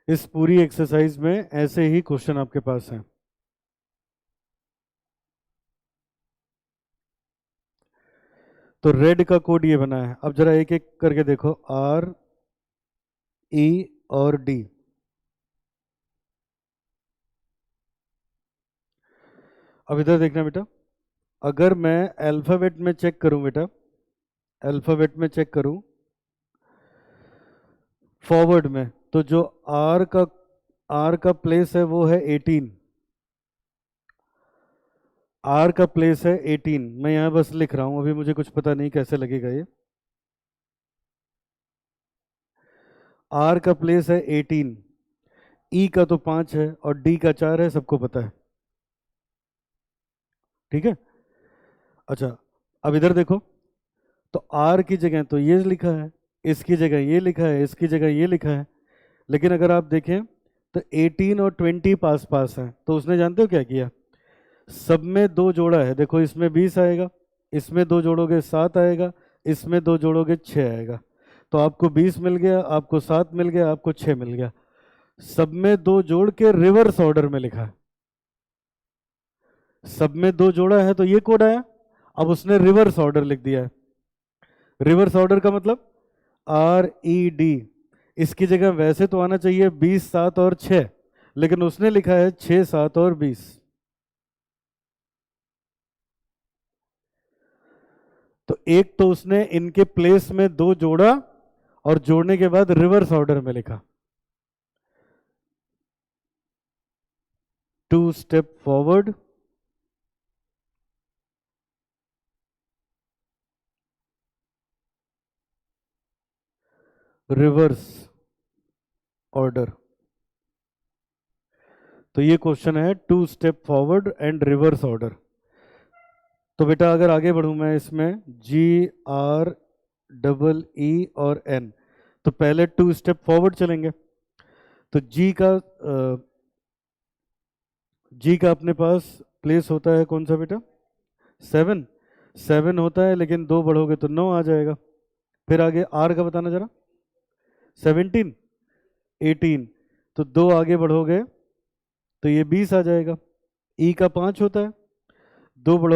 इस पूरी एक्सरसाइज में ऐसे ही क्वेश्चन आपके पास हैं। तो रेड का कोड ये बना है। अब जरा एक एक करके देखो, RED। अब इधर देखना बेटा, अगर मैं अल्फाबेट में चेक करूं बेटा, अल्फाबेट में चेक करूं फॉरवर्ड में, तो जो आर का प्लेस है वो है 18। आर का प्लेस है 18। मैं यहाँ बस लिख रहा हूँ, अभी मुझे कुछ पता नहीं कैसे लगेगा ये। आर का प्लेस है 18, ई का तो 5 है और डी का 4 है, सबको पता है। ठीक है। अच्छा, अब इधर देखो, तो आर की जगह तो ये लिखा है, इसकी जगह ये लिखा है, इसकी जगह ये लिखा है। लेकिन अगर आप देखें तो 18 और 20 पास पास हैं, तो उसने जानते हो क्या किया, सब में दो जोड़ा है। देखो इसमें 20 आएगा, इसमें दो जोड़ोगे 7 आएगा, इसमें दो जोड़ोगे 6 आएगा। तो आपको 20 मिल गया, आपको 7 मिल गया, आपको 6 मिल गया। सब में दो जोड़ के रिवर्स ऑर्डर में लिखा है। सब में दो जोड़ा है तो ये कोड आया, अब उसने रिवर्स ऑर्डर लिख दिया है। रिवर्स ऑर्डर का मतलब RED। इसकी जगह वैसे तो आना चाहिए 20, 7 और 6, लेकिन उसने लिखा है 6, 7 और 20। तो एक तो उसने इनके प्लेस में दो जोड़ा और जोड़ने के बाद रिवर्स ऑर्डर में लिखा। 2 स्टेप फॉरवर्ड, रिवर्स ऑर्डर। तो ये क्वेश्चन है 2 step forward and reverse order. तो बेटा अगर आगे बढ़ूं मैं इसमें, GREE और N, तो पहले 2 स्टेप फॉरवर्ड चलेंगे। तो जी का अपने पास प्लेस होता है कौन सा बेटा, 7। 7 होता है, लेकिन दो बढ़ोगे तो 9 आ जाएगा। फिर आगे आर का बताना जरा, 17, 18, तो दो आगे बढ़ोगे तो ये 20 आ जाएगा। ई का 5 होता है, दो बढ़ो।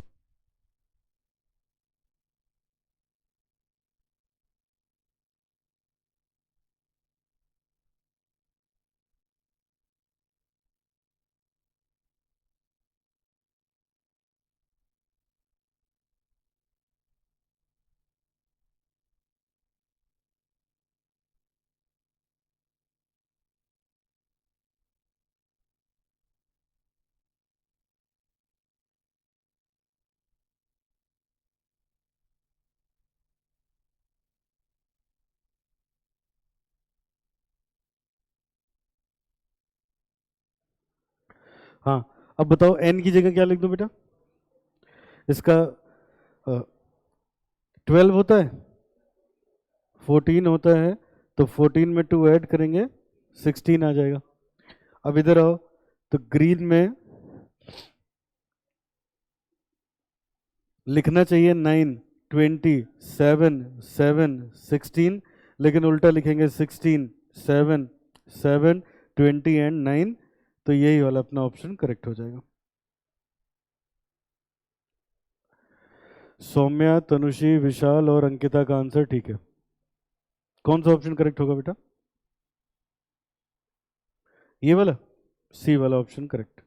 हाँ, अब बताओ एन की जगह क्या लिख दो बेटा, इसका 12 होता है, 14 होता है, तो 14 में 2 ऐड करेंगे 16 आ जाएगा। अब इधर आओ, तो ग्रीन में लिखना चाहिए 9, 20, 7, 7, 16, लेकिन उल्टा लिखेंगे 16, 7, 7, 20 एंड 9। तो यही वाला अपना ऑप्शन करेक्ट हो जाएगा। सौम्या, तनुषी, विशाल और अंकिता का आंसर ठीक है। कौन सा ऑप्शन करेक्ट होगा बेटा, ये वाला, सी वाला ऑप्शन करेक्ट।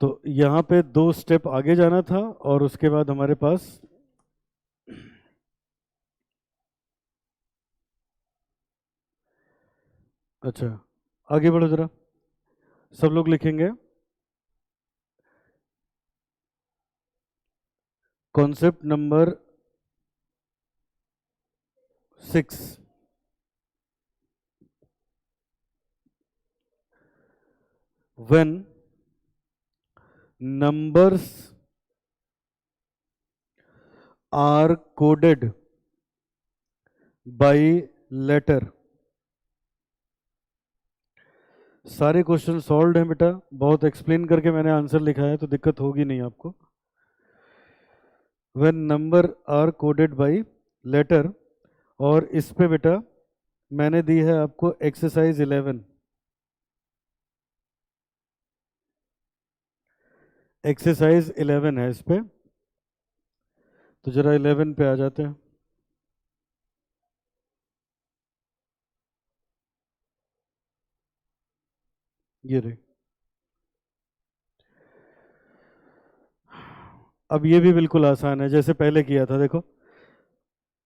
तो यहाँ पे 2 स्टेप आगे जाना था और उसके बाद हमारे पास अच्छा, आगे बढ़ो जरा, सब लोग लिखेंगे concept number 6। When numbers are coded by letter। सारे क्वेश्चन सॉल्व हैं बेटा, बहुत एक्सप्लेन करके मैंने आंसर लिखा है, तो दिक्कत होगी नहीं आपको। When number are coded by letter, और इस पे बेटा मैंने दी है आपको एक्सरसाइज 11। एक्सरसाइज 11 है इस पे, तो जरा 11 पे आ जाते हैं। ये रही। अब ये भी बिल्कुल आसान है, जैसे पहले किया था, देखो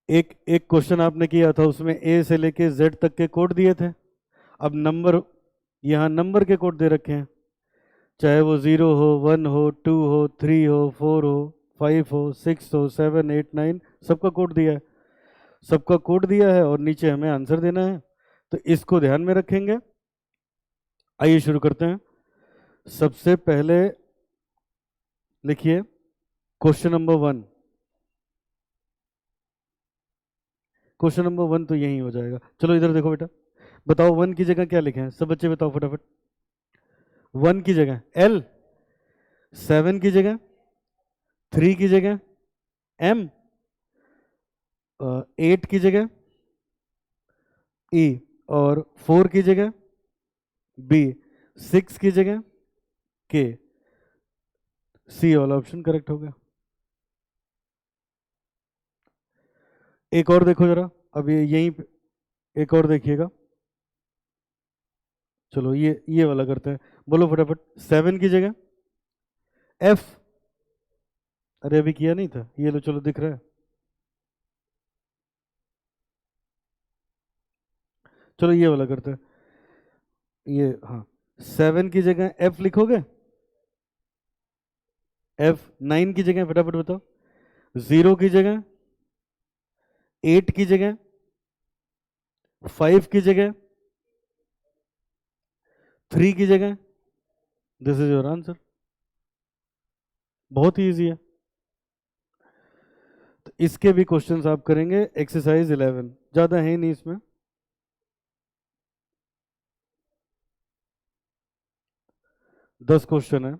एक एक क्वेश्चन आपने किया था, उसमें ए से लेके जेड तक के कोड दिए थे। अब नंबर, यहाँ नंबर के कोड दे रखे हैं, चाहे वो 0 हो 1 हो 2 हो 3 हो 4 हो 5 हो 6 हो 7 8 9, सबका कोड दिया है। सबका कोड दिया है और नीचे हमें आंसर देना है, तो इसको ध्यान में रखेंगे। आइए शुरू करते हैं। सबसे पहले लिखिए क्वेश्चन नंबर 1। क्वेश्चन नंबर 1 तो यही हो जाएगा। चलो इधर देखो बेटा, बताओ 1 की जगह क्या लिखे हैं, सब बच्चे बताओ फटाफट। 1 की जगह एल, 7 की जगह, 3 की जगह एम, 8 की जगह ई, और 4 की जगह बी, 6 की जगह के। सी वाला ऑप्शन करेक्ट हो गया। एक और देखो जरा, अब ये यहीं पे एक और देखिएगा। चलो ये वाला करते हैं, बोलो फटाफट। 7 की जगह एफ, अरे अभी किया नहीं था, ये लो चलो दिख रहा है। चलो ये वाला करते हैं, ये हाँ। 7 की जगह एफ लिखोगे, एफ। 9 की जगह फटाफट बताओ। 0 की जगह, 8 की जगह, 5 की जगह, 3 की जगह। This is your answer. बहुत ही ईजी है। तो इसके भी क्वेश्चंस आप करेंगे एक्सरसाइज 11, ज्यादा है नहीं इसमें। दस क्वेश्चन है।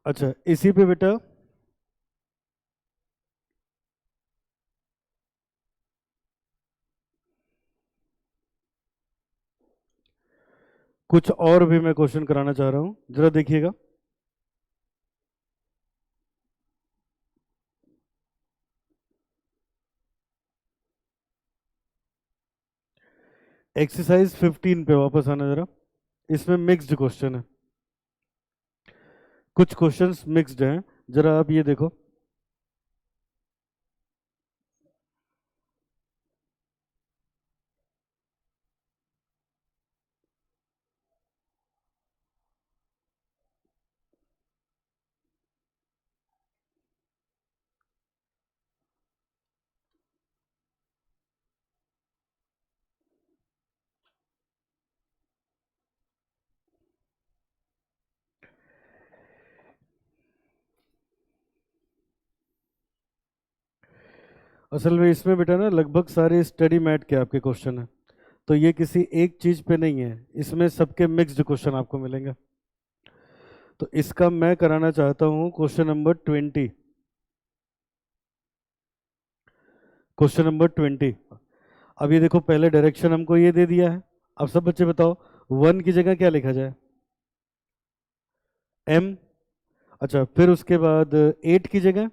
अच्छा इसी पे बेटा कुछ और भी मैं क्वेश्चन कराना चाह रहा हूं, जरा देखिएगा। एक्सरसाइज 15 पे वापस आना जरा। इसमें मिक्स्ड क्वेश्चन है, कुछ क्वेश्चंस मिक्स्ड हैं, जरा आप ये देखो। असल में इसमें बेटा ना लगभग सारे स्टडी मैट के आपके क्वेश्चन हैं, तो ये किसी एक चीज पे नहीं है, इसमें सबके मिक्स्ड क्वेश्चन आपको मिलेंगे। तो इसका मैं कराना चाहता हूं क्वेश्चन नंबर 20। Question number 20। अब ये देखो, पहले डायरेक्शन हमको ये दे दिया है। अब सब बच्चे बताओ 1 की जगह क्या लिखा जाए, एम। अच्छा फिर उसके बाद 8 की जगह,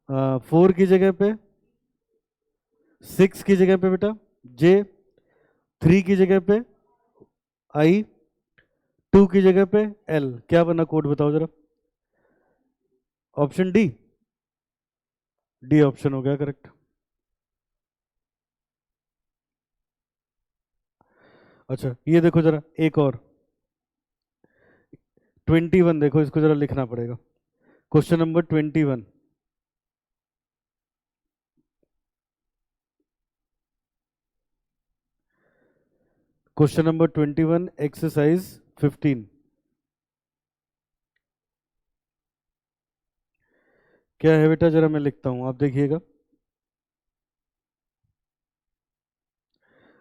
4 की जगह पे, 6 की जगह पे बेटा जे, 3 की जगह पे आई, 2 की जगह पे एल। क्या बना कोड बताओ जरा। ऑप्शन डी, डी ऑप्शन हो गया करेक्ट। अच्छा ये देखो जरा एक और 21 देखो, इसको जरा लिखना पड़ेगा। Question number 21। Question number 21 exercise 15। क्या है बेटा, जरा मैं लिखता हूं, आप देखिएगा।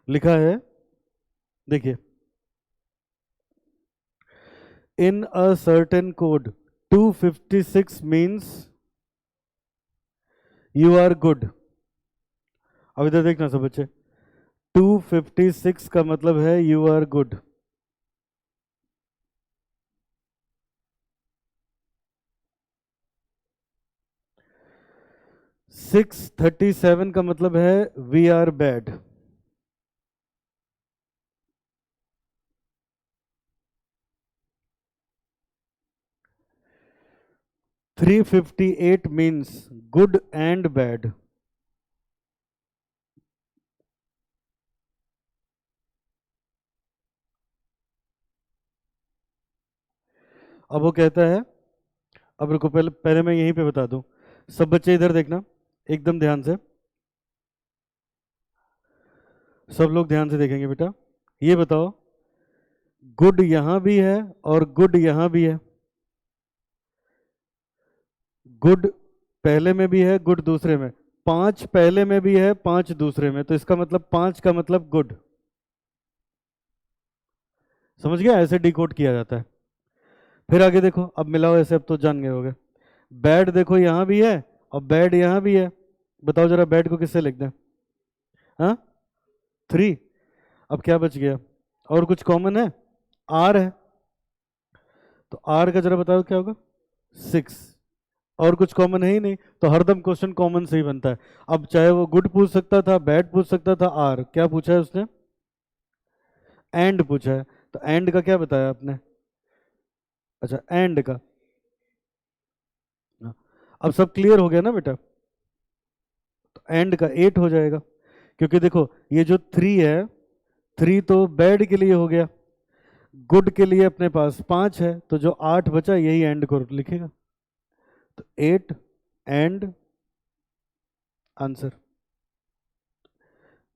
लिखा है, देखिए। In a certain code 256 means you are good. अब इधर देखना सब बच्चे, 256 का मतलब है यू आर गुड। 637 का मतलब है we are bad. 358 means good and bad. अब वो कहता है, अब रुको, पहले पहले मैं यहीं पे बता दूं। सब बच्चे इधर देखना एकदम ध्यान से। सब लोग ध्यान से देखेंगे बेटा। ये बताओ, गुड यहां भी है और गुड यहां भी है। गुड पहले में भी है, गुड दूसरे में। 5 पहले में भी है, 5 दूसरे में, तो इसका मतलब 5 का मतलब गुड। समझ गया? ऐसे डिकोड किया जाता है। फिर आगे देखो, अब मिलाओ ऐसे, अब तो जान गए होगे। बैड देखो यहां भी है और बैड यहां भी है। बताओ जरा बैड को किससे लिख दें? हाँ, 3। अब क्या बच गया? और कुछ कॉमन है? आर है, तो आर का जरा बताओ क्या होगा? 6। और कुछ कॉमन है ही नहीं, तो हरदम क्वेश्चन कॉमन से ही बनता है। अब चाहे वो गुड पूछ सकता था, बैड पूछ सकता था, आर क्या पूछा है उसने? एंड पूछा है। तो एंड का क्या बताया आपने? अच्छा, एंड का। हाँ। अब सब क्लियर हो गया ना बेटा? तो एंड का 8 हो जाएगा, क्योंकि देखो ये जो 3 है, 3 तो बैड के लिए हो गया, गुड के लिए अपने पास 5 है, तो जो 8 बचा यही एंड को लिखेगा। तो 8 and answer.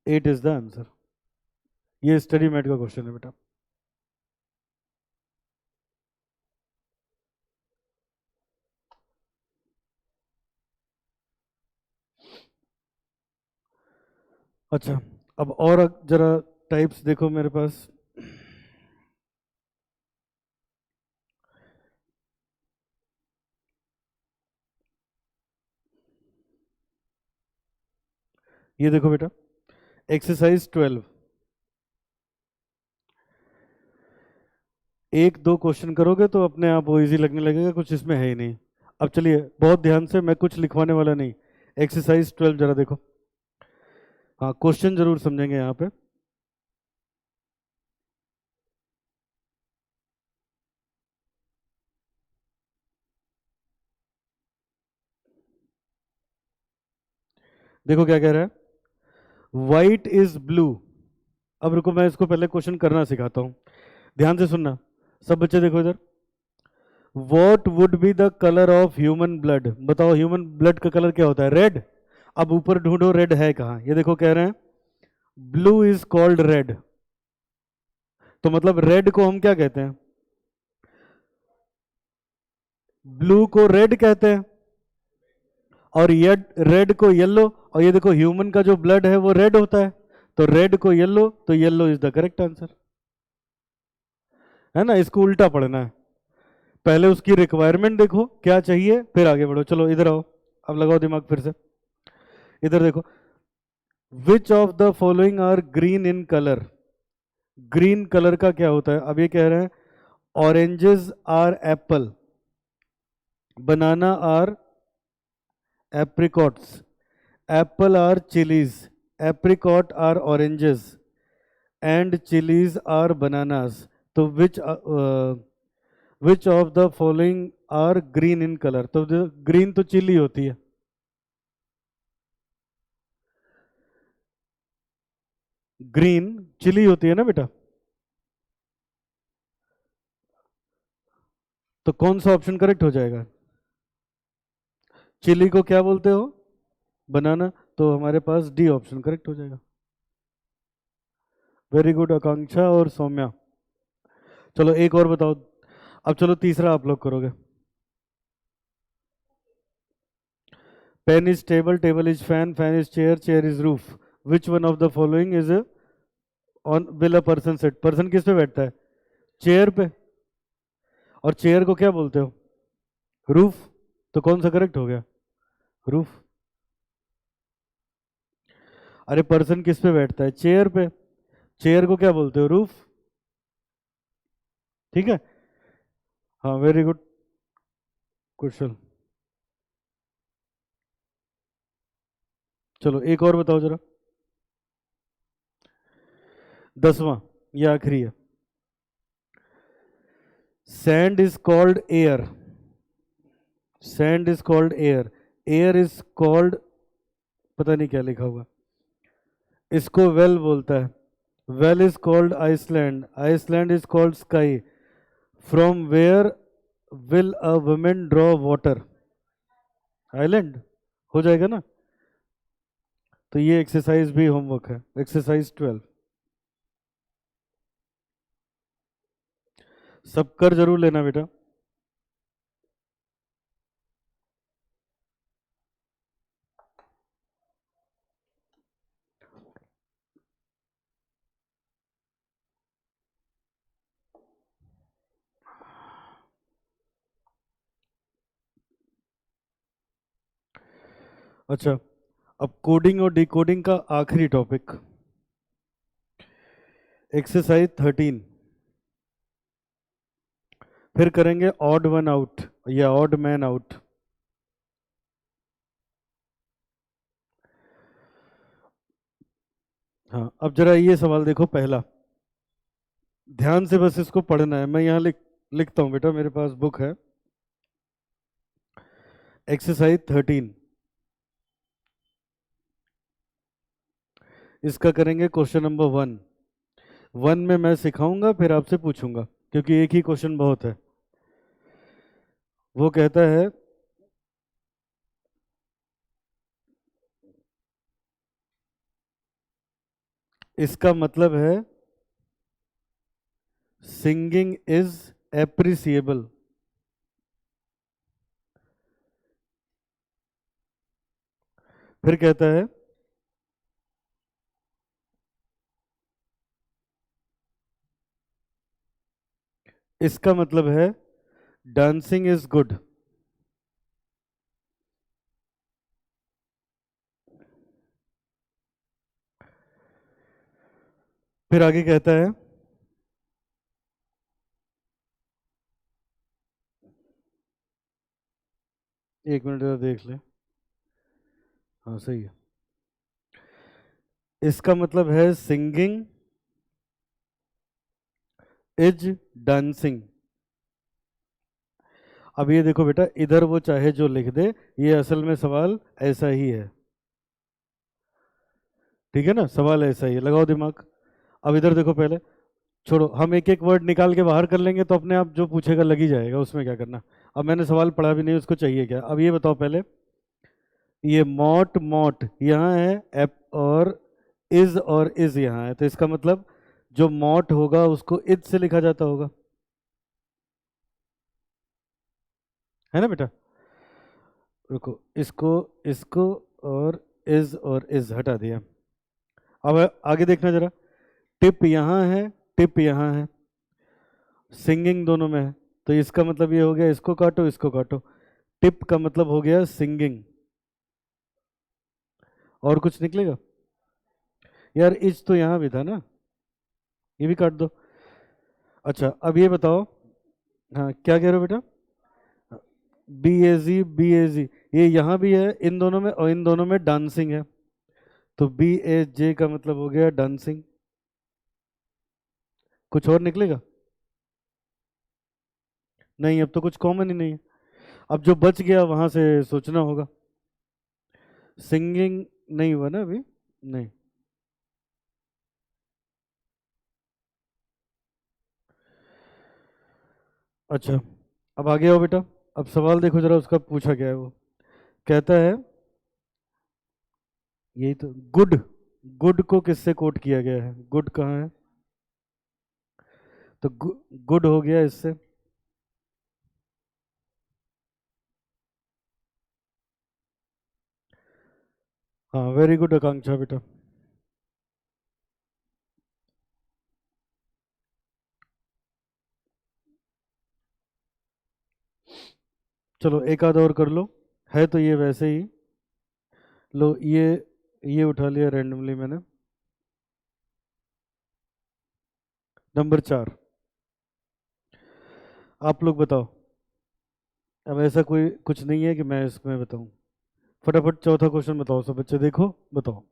8 is the answer. ये स्टडी मैट का क्वेश्चन है बेटा। अच्छा, अब और जरा टाइप्स देखो मेरे पास। ये देखो बेटा, एक्सरसाइज 12। एक दो क्वेश्चन करोगे तो अपने आप वो इजी लगने लगेगा, कुछ इसमें है ही नहीं। अब चलिए बहुत ध्यान से, मैं कुछ लिखवाने वाला नहीं। एक्सरसाइज 12 जरा देखो। हाँ, क्वेश्चन जरूर समझेंगे यहाँ पे। देखो क्या कह रहा है, व्हाइट इज ब्लू। अब रुको, मैं इसको पहले क्वेश्चन करना सिखाता हूँ, ध्यान से सुनना। सब बच्चे देखो इधर। What would be the colour of human blood? बताओ ह्यूमन ब्लड का कलर क्या होता है? रेड। अब ऊपर ढूंढो रेड है कहाँ। ये देखो कह रहे हैं ब्लू इज कॉल्ड रेड, तो मतलब रेड को हम क्या कहते हैं? ब्लू को रेड कहते हैं, और ये रेड को येलो। और ये देखो ह्यूमन का जो ब्लड है वो रेड होता है, तो रेड को येलो, तो yellow is the correct answer. है ना? इसको उल्टा पढ़ना है। पहले उसकी रिक्वायरमेंट देखो क्या चाहिए, फिर आगे बढ़ो। चलो इधर आओ, अब लगाओ दिमाग फिर से। इधर देखो, which of the following are green in colour? Green colour का क्या होता है? अब ये कह रहे हैं oranges are apple, banana are apricots, apple are chillies, apricot are oranges, and chillies are bananas. तो which of the following are green in colour? तो ग्रीन तो चिली होती है। ग्रीन चिली होती है ना बेटा? तो कौन सा ऑप्शन करेक्ट हो जाएगा? चिली को क्या बोलते हो? बनाना। तो हमारे पास डी ऑप्शन करेक्ट हो जाएगा। वेरी गुड आकांक्षा और सौम्या। चलो एक और बताओ। अब चलो तीसरा आप लोग करोगे। Pen is table, table is fan, fan is chair, chair is roof. Which one of the following is on will a person set? Person किस पे बैठता है? चेयर पे। और चेयर को क्या बोलते हो? रूफ। तो कौन सा करेक्ट हो गया? रूफ। अरे पर्सन किस पे बैठता है? चेयर पे। चेयर को क्या बोलते हो? रूफ। ठीक है। हाँ, वेरी गुड क्वेश्चन। चलो एक और बताओ जरा। 10वां, ये आखिरी है। Sand is called air. Sand is called air. Air is called, पता नहीं क्या लिखा हुआ, इसको वेल बोलता है। Well is called Iceland. Iceland is called sky. From where will a women draw water? Island. हो जाएगा ना? तो ये एक्सरसाइज भी होमवर्क है, एक्सरसाइज 12। सब कर जरूर लेना बेटा। अच्छा, अब कोडिंग और डिकोडिंग का आखिरी टॉपिक, एक्सरसाइज 13। फिर करेंगे ऑड वन आउट या ऑड मैन आउट। हाँ, अब जरा ये सवाल देखो पहला, ध्यान से बस इसको पढ़ना है। मैं यहाँ लिखता हूँ बेटा, मेरे पास बुक है। एक्सरसाइज 13, इसका करेंगे क्वेश्चन नंबर 1। 1 में मैं सिखाऊंगा, फिर आपसे पूछूंगा, क्योंकि एक ही क्वेश्चन बहुत है। वो कहता है, इसका मतलब है सिंगिंग इज एप्रिसिएबल। फिर कहता है, इसका मतलब है डांसिंग इज गुड। फिर आगे कहता है, एक मिनट जरा देख ले। हाँ सही है। इसका मतलब है सिंगिंग इज डांसिंग। अब ये देखो बेटा, इधर वो चाहे जो लिख दे, ये असल में सवाल ऐसा ही है। ठीक है ना, सवाल ऐसा ही है, लगाओ दिमाग। अब इधर देखो पहले, छोड़ो, हम एक एक वर्ड निकाल के बाहर कर लेंगे तो अपने आप जो पूछेगा लग ही जाएगा, उसमें क्या करना। अब मैंने सवाल पढ़ा भी नहीं, उसको चाहिए क्या? अब ये बताओ पहले, ये मॉट मॉट यहाँ है, एप और इज यहाँ है, तो इसका मतलब जो मॉट होगा उसको इज से लिखा जाता होगा, है ना बेटा? रुको, इसको इसको और इज हटा दिया। अब आगे देखना जरा, टिप यहाँ है, टिप यहाँ है, सिंगिंग दोनों में है, तो इसका मतलब ये हो गया, इसको काटो इसको काटो, टिप का मतलब हो गया सिंगिंग। और कुछ निकलेगा? यार इज तो यहाँ भी था ना, ये भी काट दो। अच्छा अब ये बताओ, हाँ क्या कह रहे हो बेटा? बी ए जी, ये यहाँ भी है इन दोनों में, और इन दोनों में डांसिंग है, तो BAJ का मतलब हो गया डांसिंग। कुछ और निकलेगा? नहीं, अब तो कुछ कॉमन ही नहीं है। अब जो बच गया वहां से सोचना होगा। सिंगिंग नहीं हुआ ना अभी? नहीं। अच्छा, अब आगे आओ बेटा। अब सवाल देखो जरा, उसका पूछा गया है वो, कहता है, यही तो, गुड। गुड को किससे कोट किया गया है? गुड कहाँ है? तो गुड हो गया इससे। हाँ वेरी गुड आकांक्षा बेटा। चलो एक आधा और कर लो, है तो ये वैसे ही। लो ये ये उठा लिया रैंडमली मैंने। नंबर 4, आप लोग बताओ। अब ऐसा कोई कुछ नहीं है कि मैं इसमें बताऊं। फटाफट चौथा क्वेश्चन बताओ, सब बच्चे देखो, बताओ।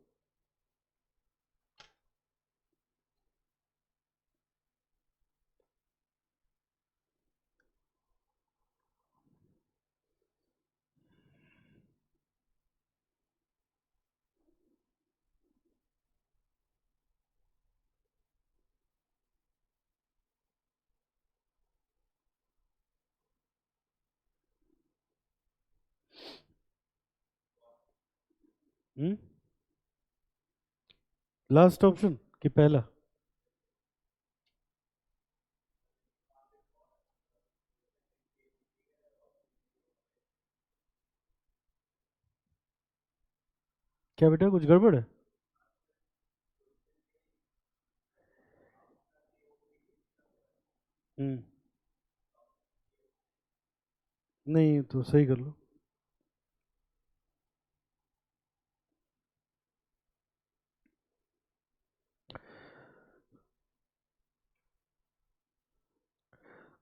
लास्ट ऑप्शन कि पहला? क्या बेटा, कुछ गड़बड़ है? हम्म नहीं तो सही कर लो।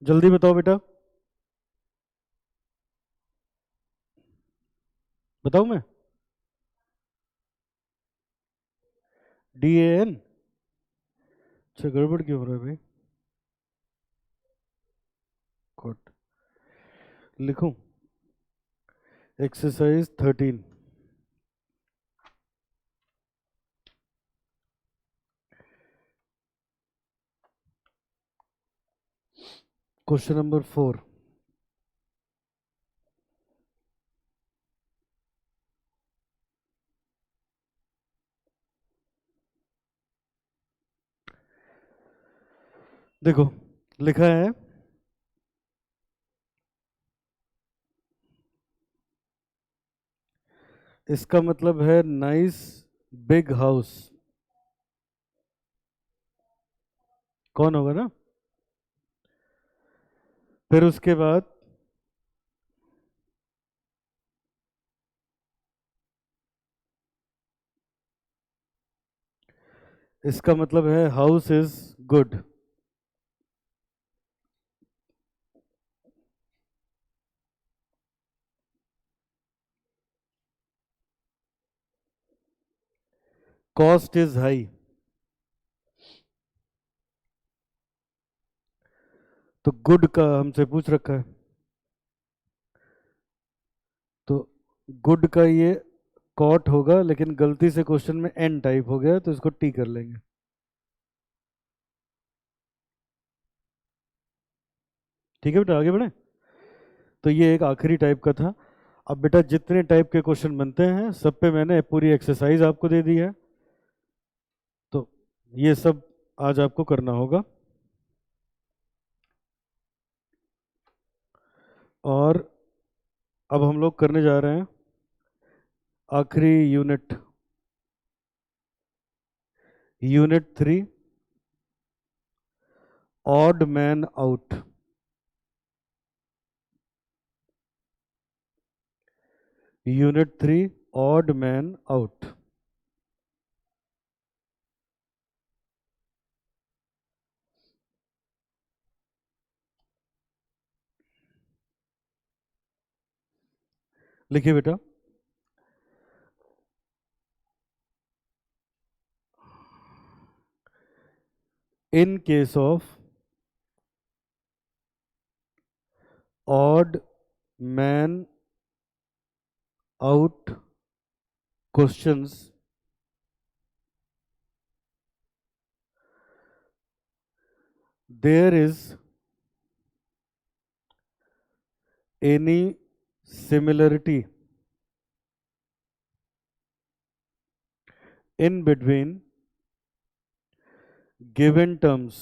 जल्दी बताओ बेटा। बताऊं मैं? DAN। अच्छा, गड़बड़ क्यों हो रहा है भाई? गुड। लिखूं? एक्सरसाइज 13। Question number 4। देखो, लिखा है इसका मतलब है नाइस बिग हाउस। कौन होगा ना? फिर उसके बाद इसका मतलब है house is good. Cost is high. तो गुड का हमसे पूछ रखा है, तो गुड का ये कॉट होगा, लेकिन गलती से क्वेश्चन में एन टाइप हो गया तो इसको टी कर लेंगे। ठीक है बेटा, आगे बढ़े। तो ये एक आखिरी टाइप का था। अब बेटा जितने टाइप के क्वेश्चन बनते हैं सब पे मैंने पूरी एक्सरसाइज आपको दे दी है, तो ये सब आज आपको करना होगा। और अब हम लोग करने जा रहे हैं आखिरी unit, unit 3, odd man out. Unit 3, odd man out. लिखिए बेटा। In case of odd man out questions, there is any similarity in between given terms,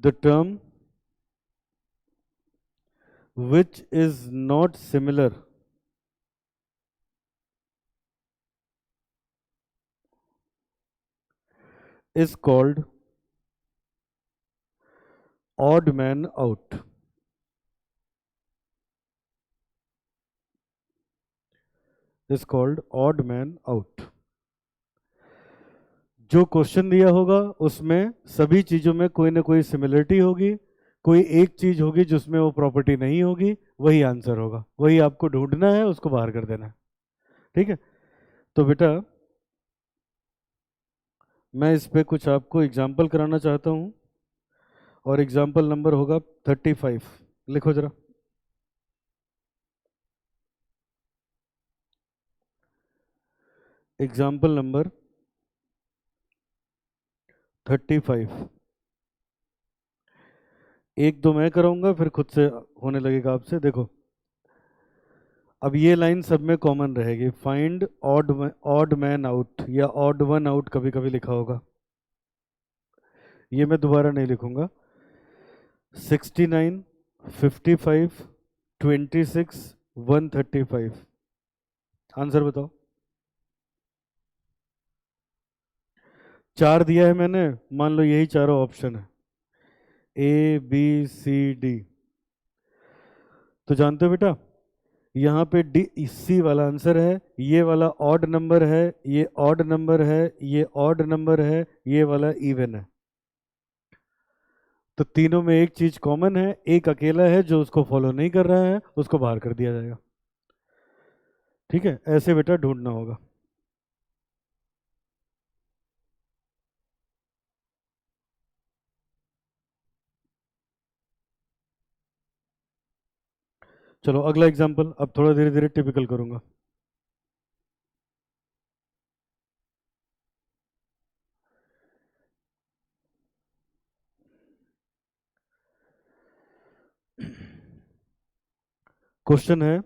the term which is not similar is called odd man out. Is called odd man out. जो question दिया होगा उसमें सभी चीजों में कोई ना कोई सिमिलरिटी होगी, कोई एक चीज होगी जिसमें वो प्रॉपर्टी नहीं होगी, वही आंसर होगा, वही आपको ढूंढना है, उसको बाहर कर देना है। ठीक है, तो बेटा मैं इस पे कुछ आपको एग्जाम्पल कराना चाहता हूं, और एग्जाम्पल नंबर होगा 35। लिखो जरा। Example number 35। एक दो मैं कराऊंगा, फिर खुद से होने लगेगा आपसे। देखो, अब ये लाइन सब में कॉमन रहेगी, फाइंड ऑड मैन आउट या ऑड वन आउट कभी कभी लिखा होगा, ये मैं दोबारा नहीं लिखूंगा। 69, 55, 26, 135। आंसर बताओ। चार दिया है मैंने, मान लो यही चारों ऑप्शन है, ए बी सी डी। तो जानते हो बेटा, यहाँ पे डी सी वाला आंसर है, ये वाला ऑड नंबर है, ये ऑड नंबर है, ये ऑड नंबर है, ये वाला इवन है। तो तीनों में एक चीज कॉमन है, एक अकेला है जो उसको फॉलो नहीं कर रहा है, उसको बाहर कर दिया जाएगा। ठीक है, ऐसे बेटा ढूंढना होगा। चलो अगला एग्जांपल, अब थोड़ा धीरे धीरे टिपिकल करूंगा। क्वेश्चन है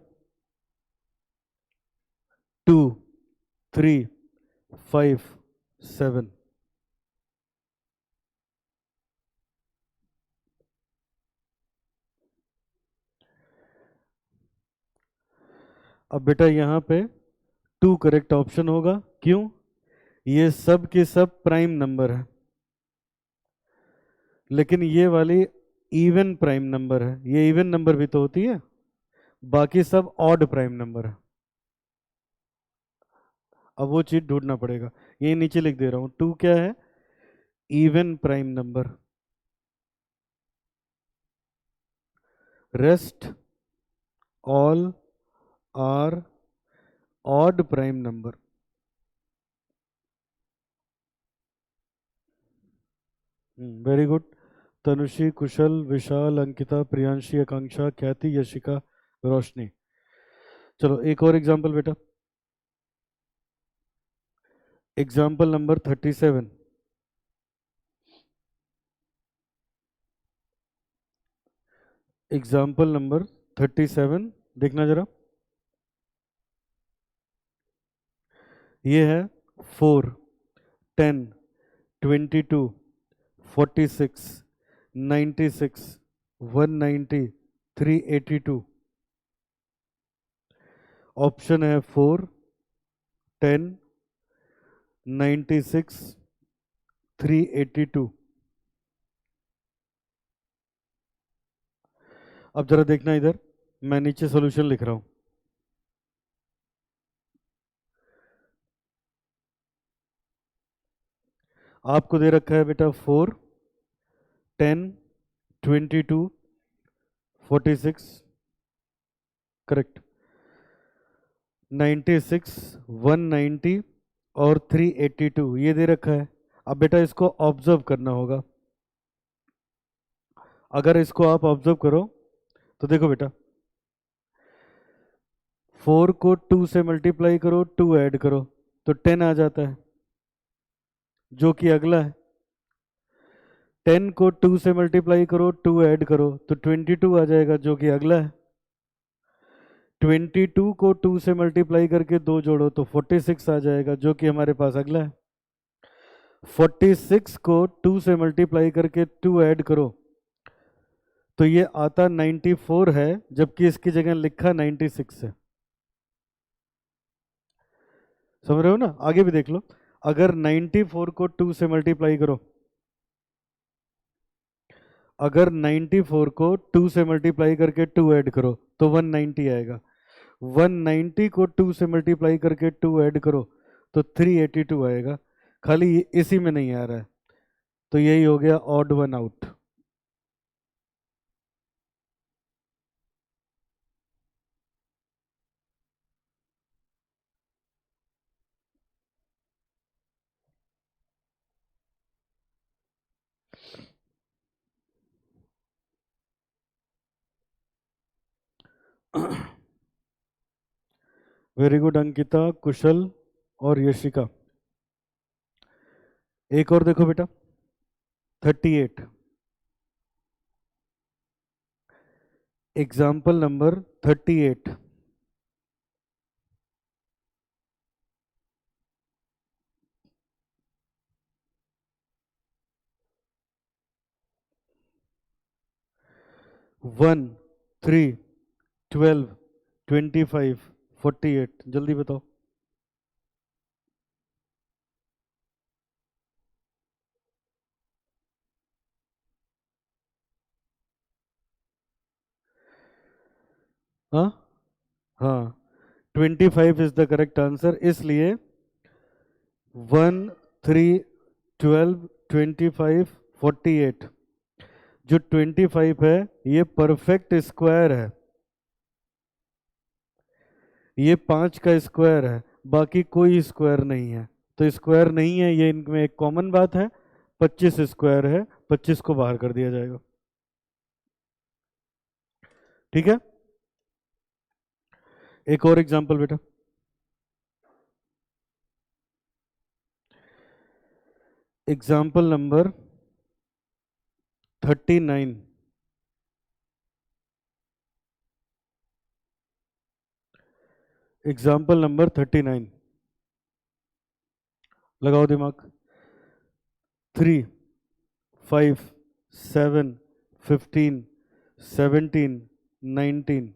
2, 3, 5, 7। अब बेटा यहाँ पे 2 करेक्ट ऑप्शन होगा, क्यों? ये सब के सब प्राइम नंबर है, लेकिन ये वाली इवन प्राइम नंबर है। ये इवन नंबर भी तो होती है, बाकी सब ऑड प्राइम नंबर है। अब वो चीज ढूंढना पड़ेगा, ये नीचे लिख दे रहा हूं। 2 क्या है? Even prime number. Rest all are odd prime number. Very good. Tanushi, Kushal, Vishal, Ankita, Priyanshi, Akanksha, Khyati, Yashika, रोशनी। चलो एक और एग्जांपल बेटा, एग्जांपल नंबर 37। एग्जाम्पल नंबर 37 देखना जरा। ये है 4, 10, 22, 46, 96, 190, 382। ऑप्शन है 4, 10, 96, 382। अब जरा देखना इधर, मैं नीचे सॉल्यूशन लिख रहा हूं। आपको दे रखा है बेटा 4, 10, 22, 46, करेक्ट, 96, 190 और 382 ये दे रखा है। अब बेटा इसको ऑब्जर्व करना होगा। अगर इसको आप ऑब्जर्व करो तो देखो बेटा, 4 को 2 से मल्टीप्लाई करो, 2 ऐड करो तो 10 आ जाता है, जो कि अगला है। 10 को 2 से मल्टीप्लाई करो, 2 ऐड करो तो 22 आ जाएगा, जो कि अगला है। 22 को 2 से मल्टीप्लाई करके 2 जोड़ो तो 46 आ जाएगा, जो कि हमारे पास अगला है। 46 को 2 से मल्टीप्लाई करके 2 ऐड करो तो ये आता 94 है, जबकि इसकी जगह लिखा 96 है। समझ रहे हो ना? आगे भी देख लो, अगर 94 को 2 से मल्टीप्लाई करो, अगर 94 को 2 से मल्टीप्लाई करके 2 ऐड करो तो 190 आएगा। 190 को 2 से मल्टीप्लाई करके 2 ऐड करो तो 382 आएगा, खाली इसी में नहीं आ रहा है, तो यही हो गया odd one out. Very good Ankita, Kushal और यशिका। एक और देखो बेटा, 38, एग्जाम्पल नंबर 38। वन, 3, 12, 25, 48, जल्दी बताओ। हाँ हाँ, 25 इज द करेक्ट आंसर, इसलिए 1, 3, 12, 25, 48, जो 25 है ये परफेक्ट स्क्वायर है, ये 5 का स्क्वायर है, बाकी कोई स्क्वायर नहीं है, तो स्क्वायर नहीं है, ये इनमें एक कॉमन बात है। 25 स्क्वायर है, 25 को बाहर कर दिया जाएगा। ठीक है, एक और एग्जांपल बेटा, एग्जांपल नंबर 39। एग्जाम्पल नंबर 39, लगाओ दिमाग। 3, 5, 7, 15, 17, 19,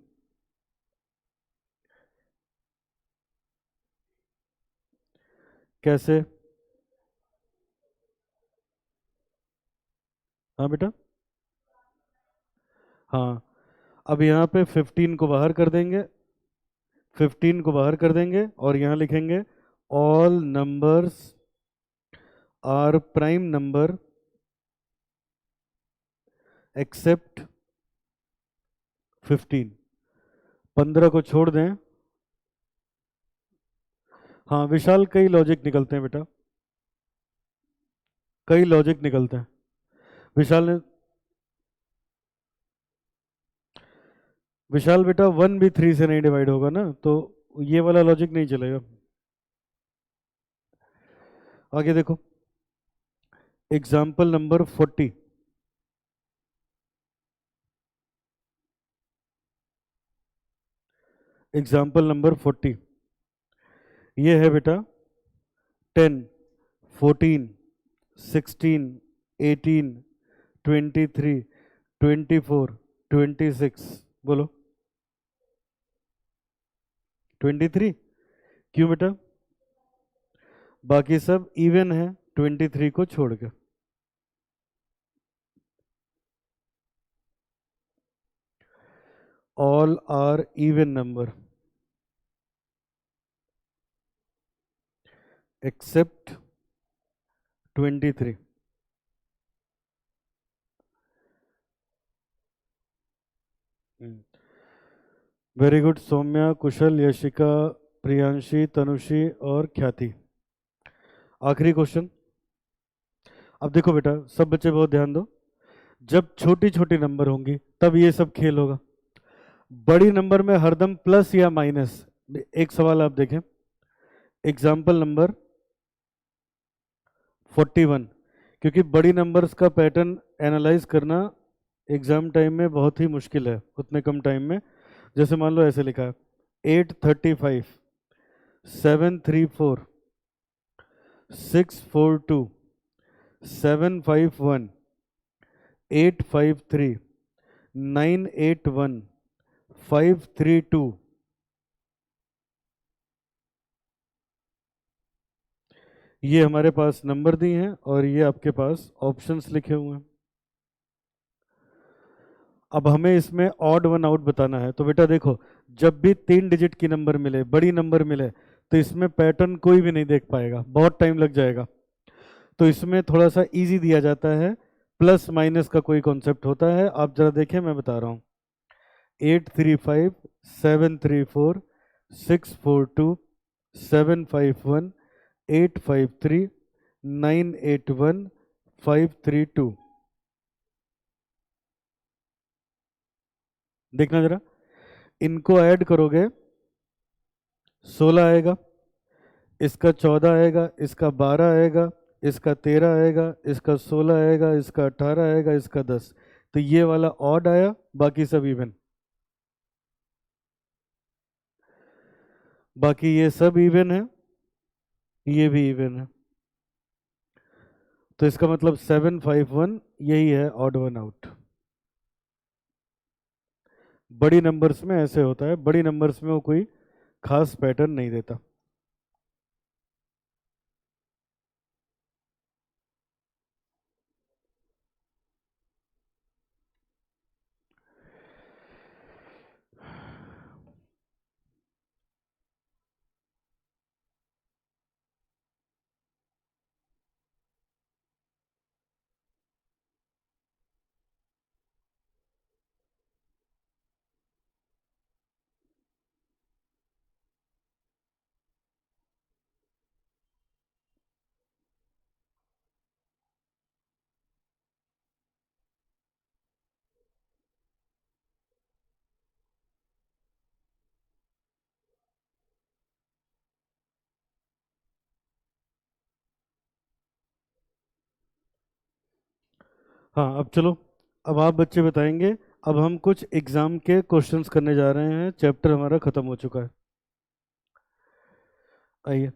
कैसे? हाँ बेटा, हाँ, अब यहाँ पे 15 को बाहर कर देंगे, 15 को बाहर कर देंगे और यहाँ लिखेंगे all numbers are prime number except 15। 15 को छोड़ दें। हाँ विशाल, कई लॉजिक निकलते हैं बेटा, कई लॉजिक निकलते हैं। विशाल बेटा 1 भी 3 से नहीं डिवाइड होगा ना, तो ये वाला लॉजिक नहीं चलेगा। आगे देखो, एग्जाम्पल नंबर 40। एग्जाम्पल नंबर 40 ये है बेटा 10, 14, 16, 18, 23, 24, 26, बोलो 23। क्यों बेटा? बाकी सब इवन है 23 को छोड़ के। All are even number except 23। Very good Saumya, Kushal, Yashika, Priyanshi, Tanushi और ख्याति। आखिरी क्वेश्चन। अब देखो बेटा, सब बच्चे बहुत ध्यान दो, जब छोटी छोटी नंबर होंगी तब ये सब खेल होगा, बड़ी नंबर में हरदम प्लस या माइनस। एक सवाल आप देखें, एग्जाम्पल नंबर 41, क्योंकि बड़ी नंबर्स का पैटर्न एनालाइज करना एग्जाम टाइम में बहुत ही मुश्किल है उतने कम टाइम में। जैसे मान लो ऐसे लिखा है 835, 734, 642, 751, 853, 981, 532। ये हमारे पास नंबर दिए हैं और ये आपके पास ऑप्शंस लिखे हुए हैं। अब हमें इसमें ऑड वन आउट बताना है, तो बेटा देखो, जब भी 3 डिजिट की नंबर मिले, बड़ी नंबर मिले, तो इसमें पैटर्न कोई भी नहीं देख पाएगा, बहुत टाइम लग जाएगा। तो इसमें थोड़ा सा इजी दिया जाता है, प्लस माइनस का कोई कॉन्सेप्ट होता है। आप जरा देखें, मैं बता रहा हूँ। 835 734 642 751 853 981 532। देखना जरा, इनको ऐड करोगे 16 आएगा, इसका 14 आएगा, इसका 12 आएगा, इसका 13 आएगा, इसका 16 आएगा, इसका 18 आएगा, इसका 10। तो ये वाला ऑड आया, बाकी सब इवन। बाकी ये सब इवन है, ये भी इवन है। तो इसका मतलब 751 यही है ऑड वन आउट। बड़ी नंबर्स में ऐसे होता है, बड़ी नंबर्स में वो कोई खास पैटर्न नहीं देता। हाँ, अब चलो, अब आप बच्चे बताएंगे। अब हम कुछ एग्जाम के क्वेश्चंस करने जा रहे हैं, चैप्टर हमारा खत्म हो चुका है। आइए,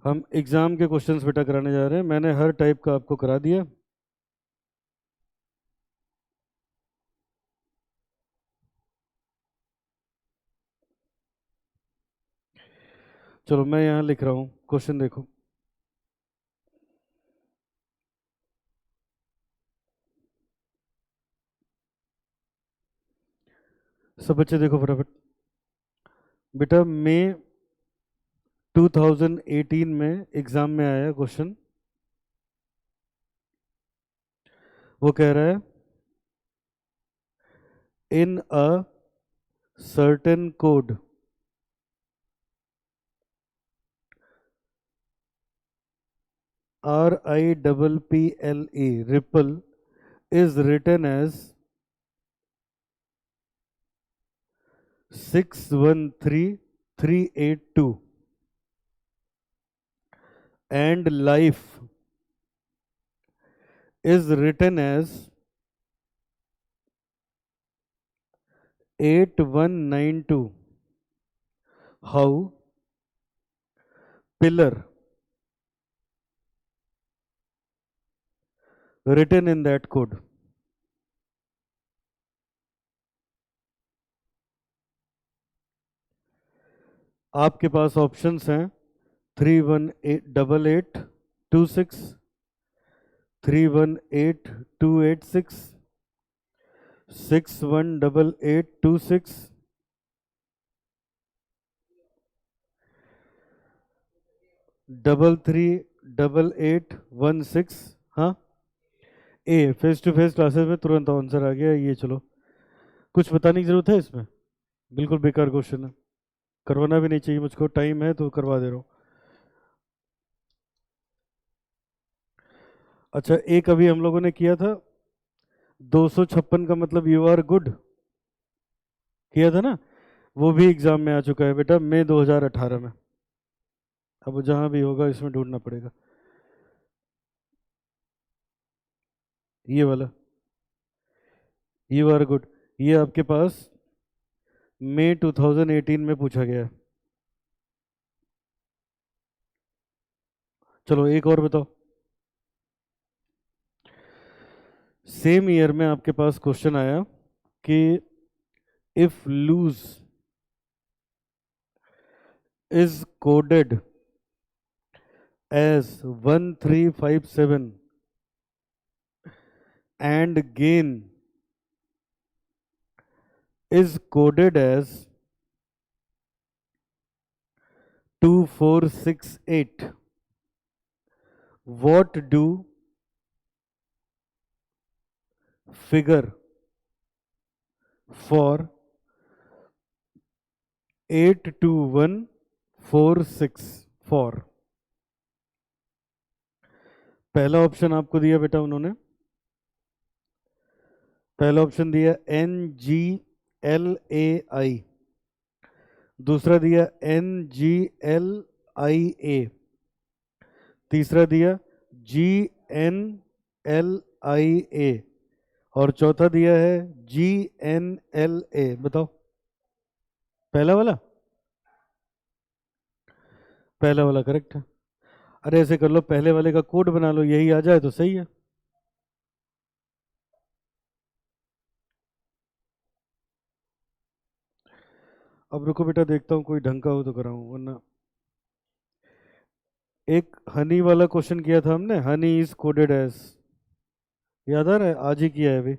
हम एग्जाम के क्वेश्चंस बेटा कराने जा रहे हैं। मैंने हर टाइप का आपको करा दिया। चलो, मैं यहाँ लिख रहा हूँ, क्वेश्चन देखो। सब बच्चे देखो फटाफट। बेटा, मई 2018 में एग्जाम में आया क्वेश्चन। वो कह रहा है, in a certain code RIPPLE ripple is written as 613382 and life is written as 8192. How pillar written in that code? आपके पास ऑप्शंस हैं 318826, 318286, 618826, 338816। हाँ, ए फेस टू फेस क्लासेस में तुरंत आंसर आ गया ये। चलो, कुछ बताने की जरूरत है इसमें? बिल्कुल बेकार क्वेश्चन है, करवाना भी नहीं चाहिए मुझको, टाइम है तो करवा दे रहा हूँ। अच्छा, एक अभी हम लोगों ने किया था 256 का मतलब यू आर गुड, किया था ना? वो भी एग्जाम में आ चुका है बेटा, मई 2018 में। अब वो जहाँ भी होगा इसमें ढूंढना पड़ेगा। ये वाला यू आर गुड, ये आपके पास मई 2018 में पूछा गया है। चलो, एक और बताओ। सेम ईयर में आपके पास क्वेश्चन आया कि if loose is coded as 1357 and gain is coded as 2468. What do figure for 821464? पहला ऑप्शन आपको दिया बेटा उन्होंने, पहला ऑप्शन दिया NGLAI, दूसरा दिया NGLIA, तीसरा दिया GNLIA और चौथा दिया है GNLA। बताओ पहला वाला, पहला वाला करेक्ट है। अरे ऐसे कर लो, पहले वाले का कोड बना लो, यही आ जाए तो सही है। अब रुको बेटा, देखता हूँ कोई ढंग का हो तो कराऊं, वरना एक हनी वाला क्वेश्चन किया था हमने, हनी इज कोडेड एज, याद आ रहा है? आज ही किया है अभी,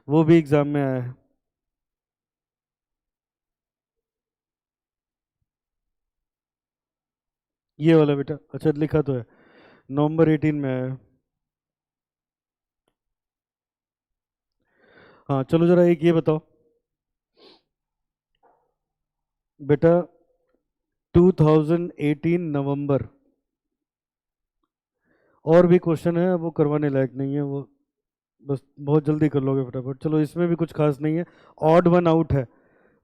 वो भी एग्जाम में आया है। ये वाला बेटा, अच्छा लिखा तो है, नवंबर 18 में आया है। हाँ चलो जरा एक ये बताओ बेटा, 2018 नवंबर, और भी क्वेश्चन है, वो करवाने लायक नहीं है वो, बस बहुत जल्दी कर लोगे फटाफट। चलो इसमें भी कुछ खास नहीं है, ऑड वन आउट है,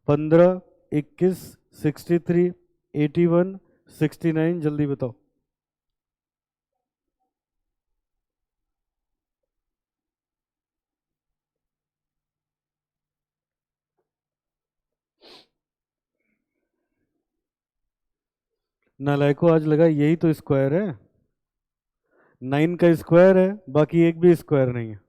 15, 21, 63, 81, 69, जल्दी बताओ। नालायको, आज लगा यही तो स्क्वायर है, 9 का स्क्वायर है, बाकी एक भी स्क्वायर नहीं है।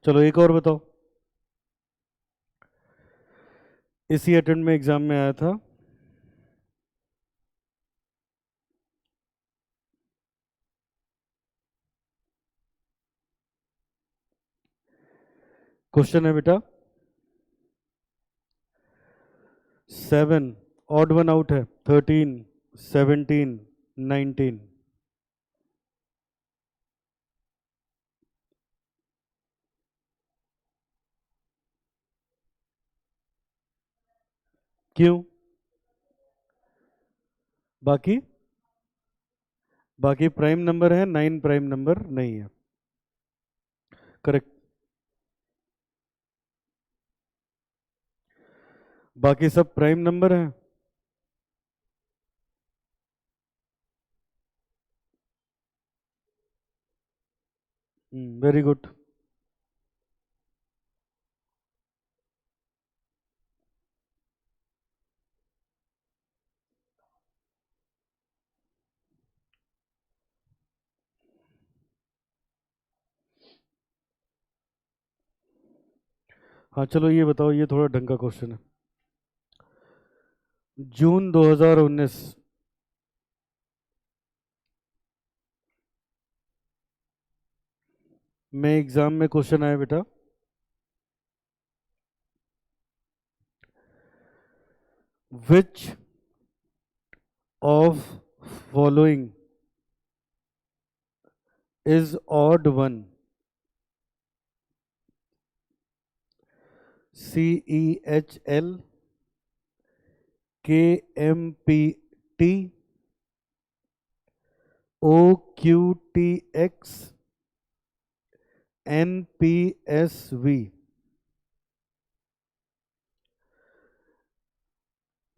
चलो एक और बताओ, इसी अटेम्प्ट में एग्जाम में आया था, क्वेश्चन है बेटा 7, ऑड वन आउट है, 13, 17, 19। क्यों? बाकी बाकी प्राइम नंबर है, 9 प्राइम नंबर नहीं है। करेक्ट। बाकी सब प्राइम नंबर हैं। Very good. हाँ चलो ये बताओ, ये थोड़ा ढंग का क्वेश्चन है। जून 2019 में एग्जाम में क्वेश्चन आया बेटा, which of following is odd one? CEHL, KMPT, OQTX, NPSV।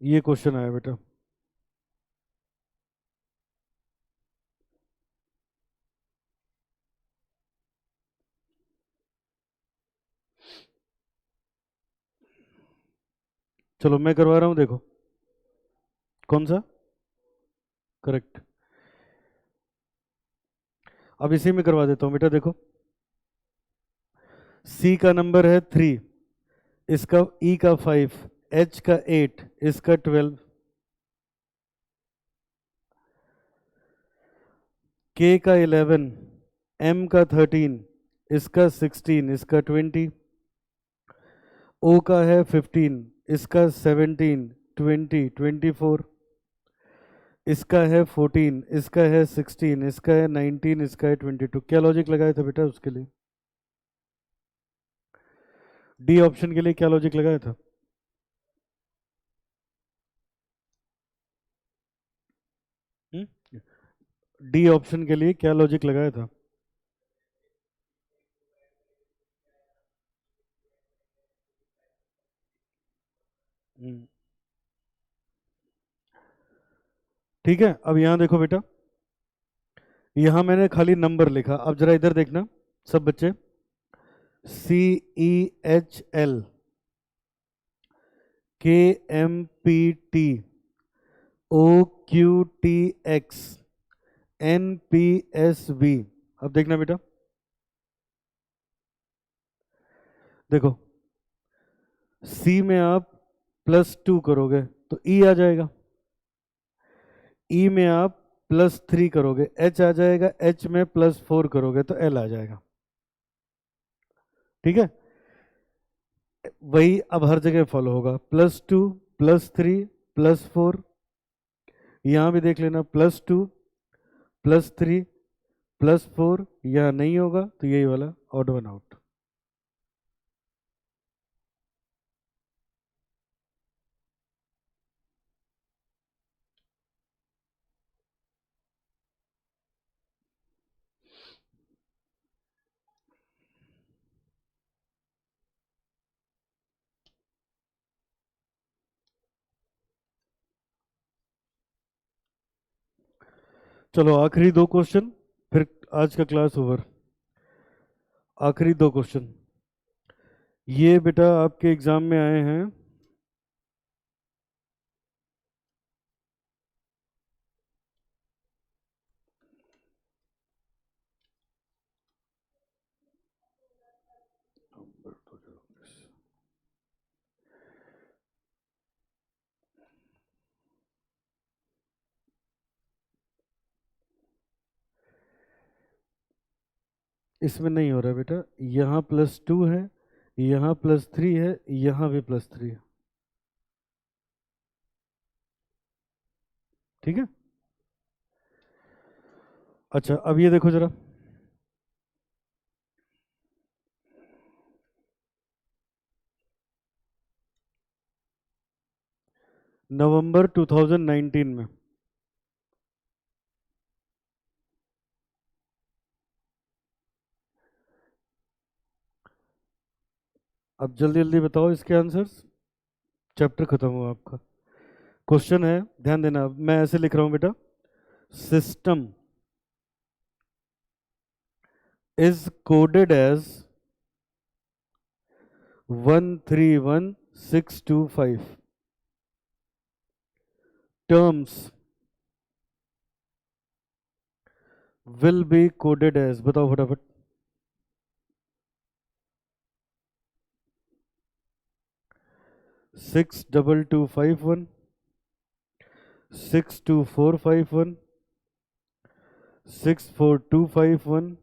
ये क्वेश्चन आया बेटा। चलो मैं करवा रहा हूं, देखो कौन सा करेक्ट। अब इसी में करवा देता हूं बेटा, देखो C का नंबर है 3, इसका E का 5, H का 8, इसका 12, K का 11, M का 13, इसका 16, इसका 20, O का है 15, इसका 17, 20, 24, इसका है 14, इसका है 16, इसका है 19, इसका है 22। क्या लॉजिक लगाया था बेटा उसके लिए? डी ऑप्शन के लिए क्या लॉजिक लगाया था? डी ऑप्शन के लिए क्या लॉजिक लगाया था? हम्म, ठीक है। अब यहां देखो बेटा, यहां मैंने खाली नंबर लिखा। अब जरा इधर देखना सब बच्चे, CEHL, KMPT, OQTX, NPSB। अब देखना बेटा, देखो C में आप +2 करोगे तो E आ जाएगा, E में आप +3 करोगे H आ जाएगा, H में +4 करोगे तो L आ जाएगा। ठीक है, वही अब हर जगह फॉलो होगा, +2, +3, +4। यहां भी देख लेना, +2, +3, +4। यह नहीं होगा तो यही वाला ऑड वन आउट। चलो आखिरी दो क्वेश्चन, फिर आज का क्लास ओवर। आखिरी दो क्वेश्चन ये बेटा आपके एग्जाम में आए हैं। इसमें नहीं हो रहा है बेटा, यहाँ +2 है, यहाँ +3 है, यहाँ भी +3 है। ठीक है, अच्छा अब ये देखो जरा, नवंबर 2019 में अब जल्दी जल्दी बताओ इसके आंसर्स, चैप्टर खत्म हुआ आपका। क्वेश्चन है, ध्यान देना, मैं ऐसे लिख रहा हूं बेटा, system is coded as 131625, terms will be coded as, बताओ फटाफट। 62251, 62451, 64251,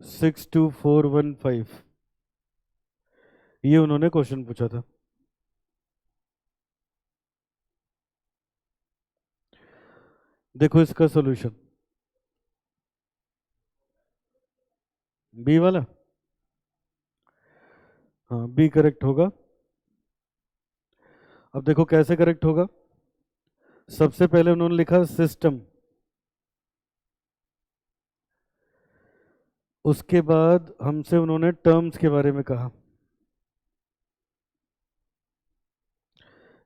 62415। ये उन्होंने क्वेश्चन पूछा था। देखो इसका सॉल्यूशन, बी वाला, हाँ बी करेक्ट होगा। अब देखो कैसे करेक्ट होगा। सबसे पहले उन्होंने लिखा सिस्टम, उसके बाद हमसे उन्होंने टर्म्स के बारे में कहा।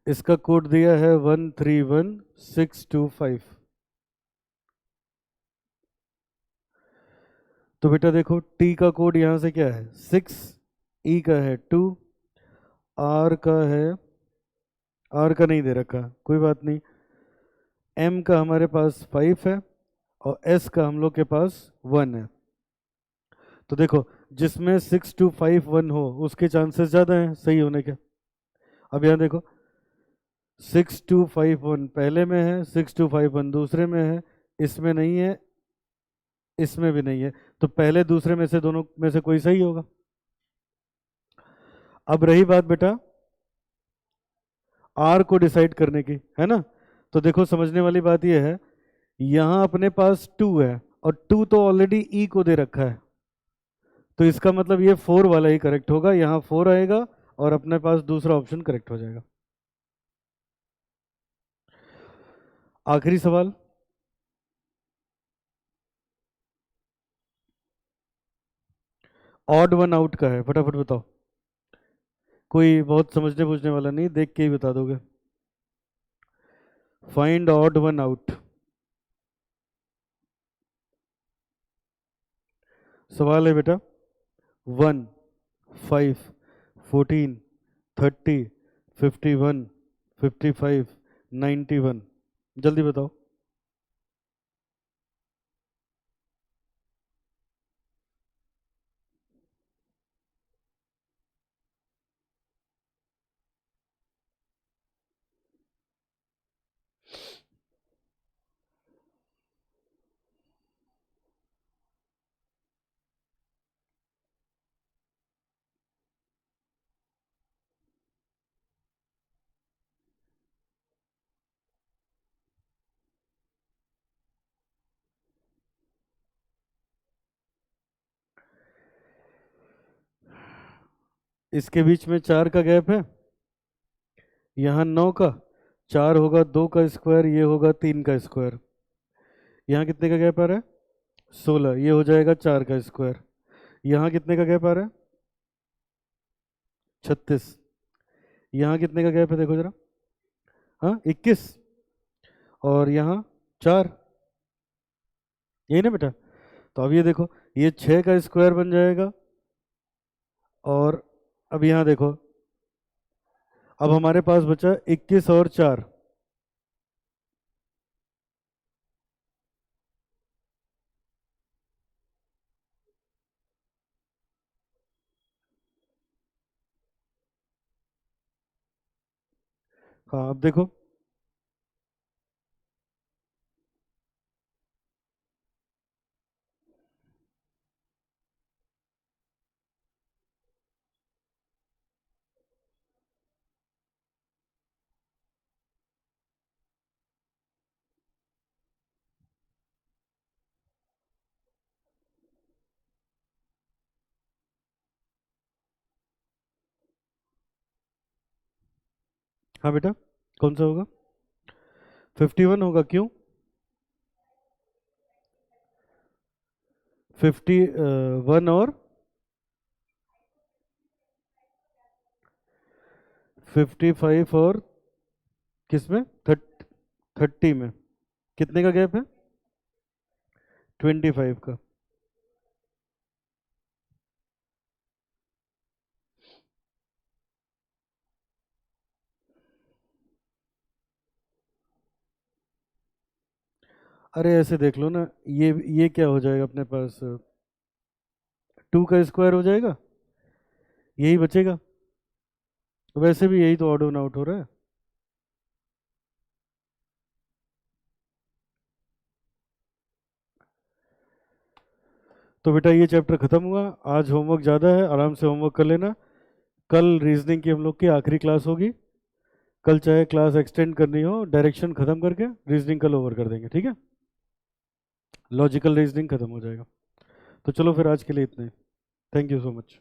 इसका कोड दिया है 131625। तो बेटा देखो टी का कोड यहां से क्या है 6, ई का है 2, आर का है, आर का नहीं दे रखा, कोई बात नहीं, एम का हमारे पास 5 है और एस का हम लोग के पास 1 है। तो देखो जिसमें 6251 हो उसके चांसेस ज़्यादा हैं सही होने के। अब यहाँ देखो 6251 पहले में है, 6251 दूसरे में है, इसमें नहीं है, इसमें भी नहीं है, तो पहले दूसरे में से दोनों में से कोई सही होगा। अब रही बात बेटा आर को डिसाइड करने की, है ना। तो देखो समझने वाली बात यह है, यहां अपने पास 2 है और 2 तो ऑलरेडी ई को दे रखा है, तो इसका मतलब ये 4 वाला ही करेक्ट होगा, यहां 4 आएगा और अपने पास दूसरा ऑप्शन करेक्ट हो जाएगा। आखिरी सवाल, ऑड वन आउट का है, फटाफट बताओ। कोई बहुत समझने बूझने वाला नहीं, देख के ही बता दोगे। Find odd one out. सवाल है बेटा 1, 5, 14, 30, 51, 55, 91, जल्दी बताओ। इसके बीच में 4 का गैप है, यहाँ 9 का, 4 होगा 2 का स्क्वायर, ये होगा 3 का स्क्वायर। यहाँ कितने का गैप आ रहा है? 16, ये हो जाएगा 4 का स्क्वायर। यहाँ कितने का गैप आ रहा है? 36। यहाँ कितने का गैप है देखो जरा, हाँ 21, और यहाँ 4, यही ना बेटा। तो अब ये देखो, ये 6 का स्क्वायर बन जाएगा, और अब यहाँ देखो, अब हमारे पास बचा 21 और 4। हाँ अब देखो, हाँ बेटा कौन सा होगा? 51 होगा, क्यों? 51 और 55 और किस में? 30 में। कितने का गैप है? 25 का। अरे ऐसे देख लो ना, ये क्या हो जाएगा अपने पास, 2 का स्क्वायर हो जाएगा, यही बचेगा। वैसे भी यही तो ऑड वन आउट हो रहा है। तो बेटा ये चैप्टर खत्म हुआ, आज होमवर्क ज़्यादा है, आराम से होमवर्क कर लेना। कल रीजनिंग की हम लोग की आखिरी क्लास होगी, कल चाहे क्लास एक्सटेंड करनी हो, डायरेक्शन खत्म करके रीजनिंग कल ओवर कर देंगे, ठीक है। लॉजिकल रीजनिंग खत्म हो जाएगा। तो चलो फिर आज के लिए इतना ही। Thank you so much.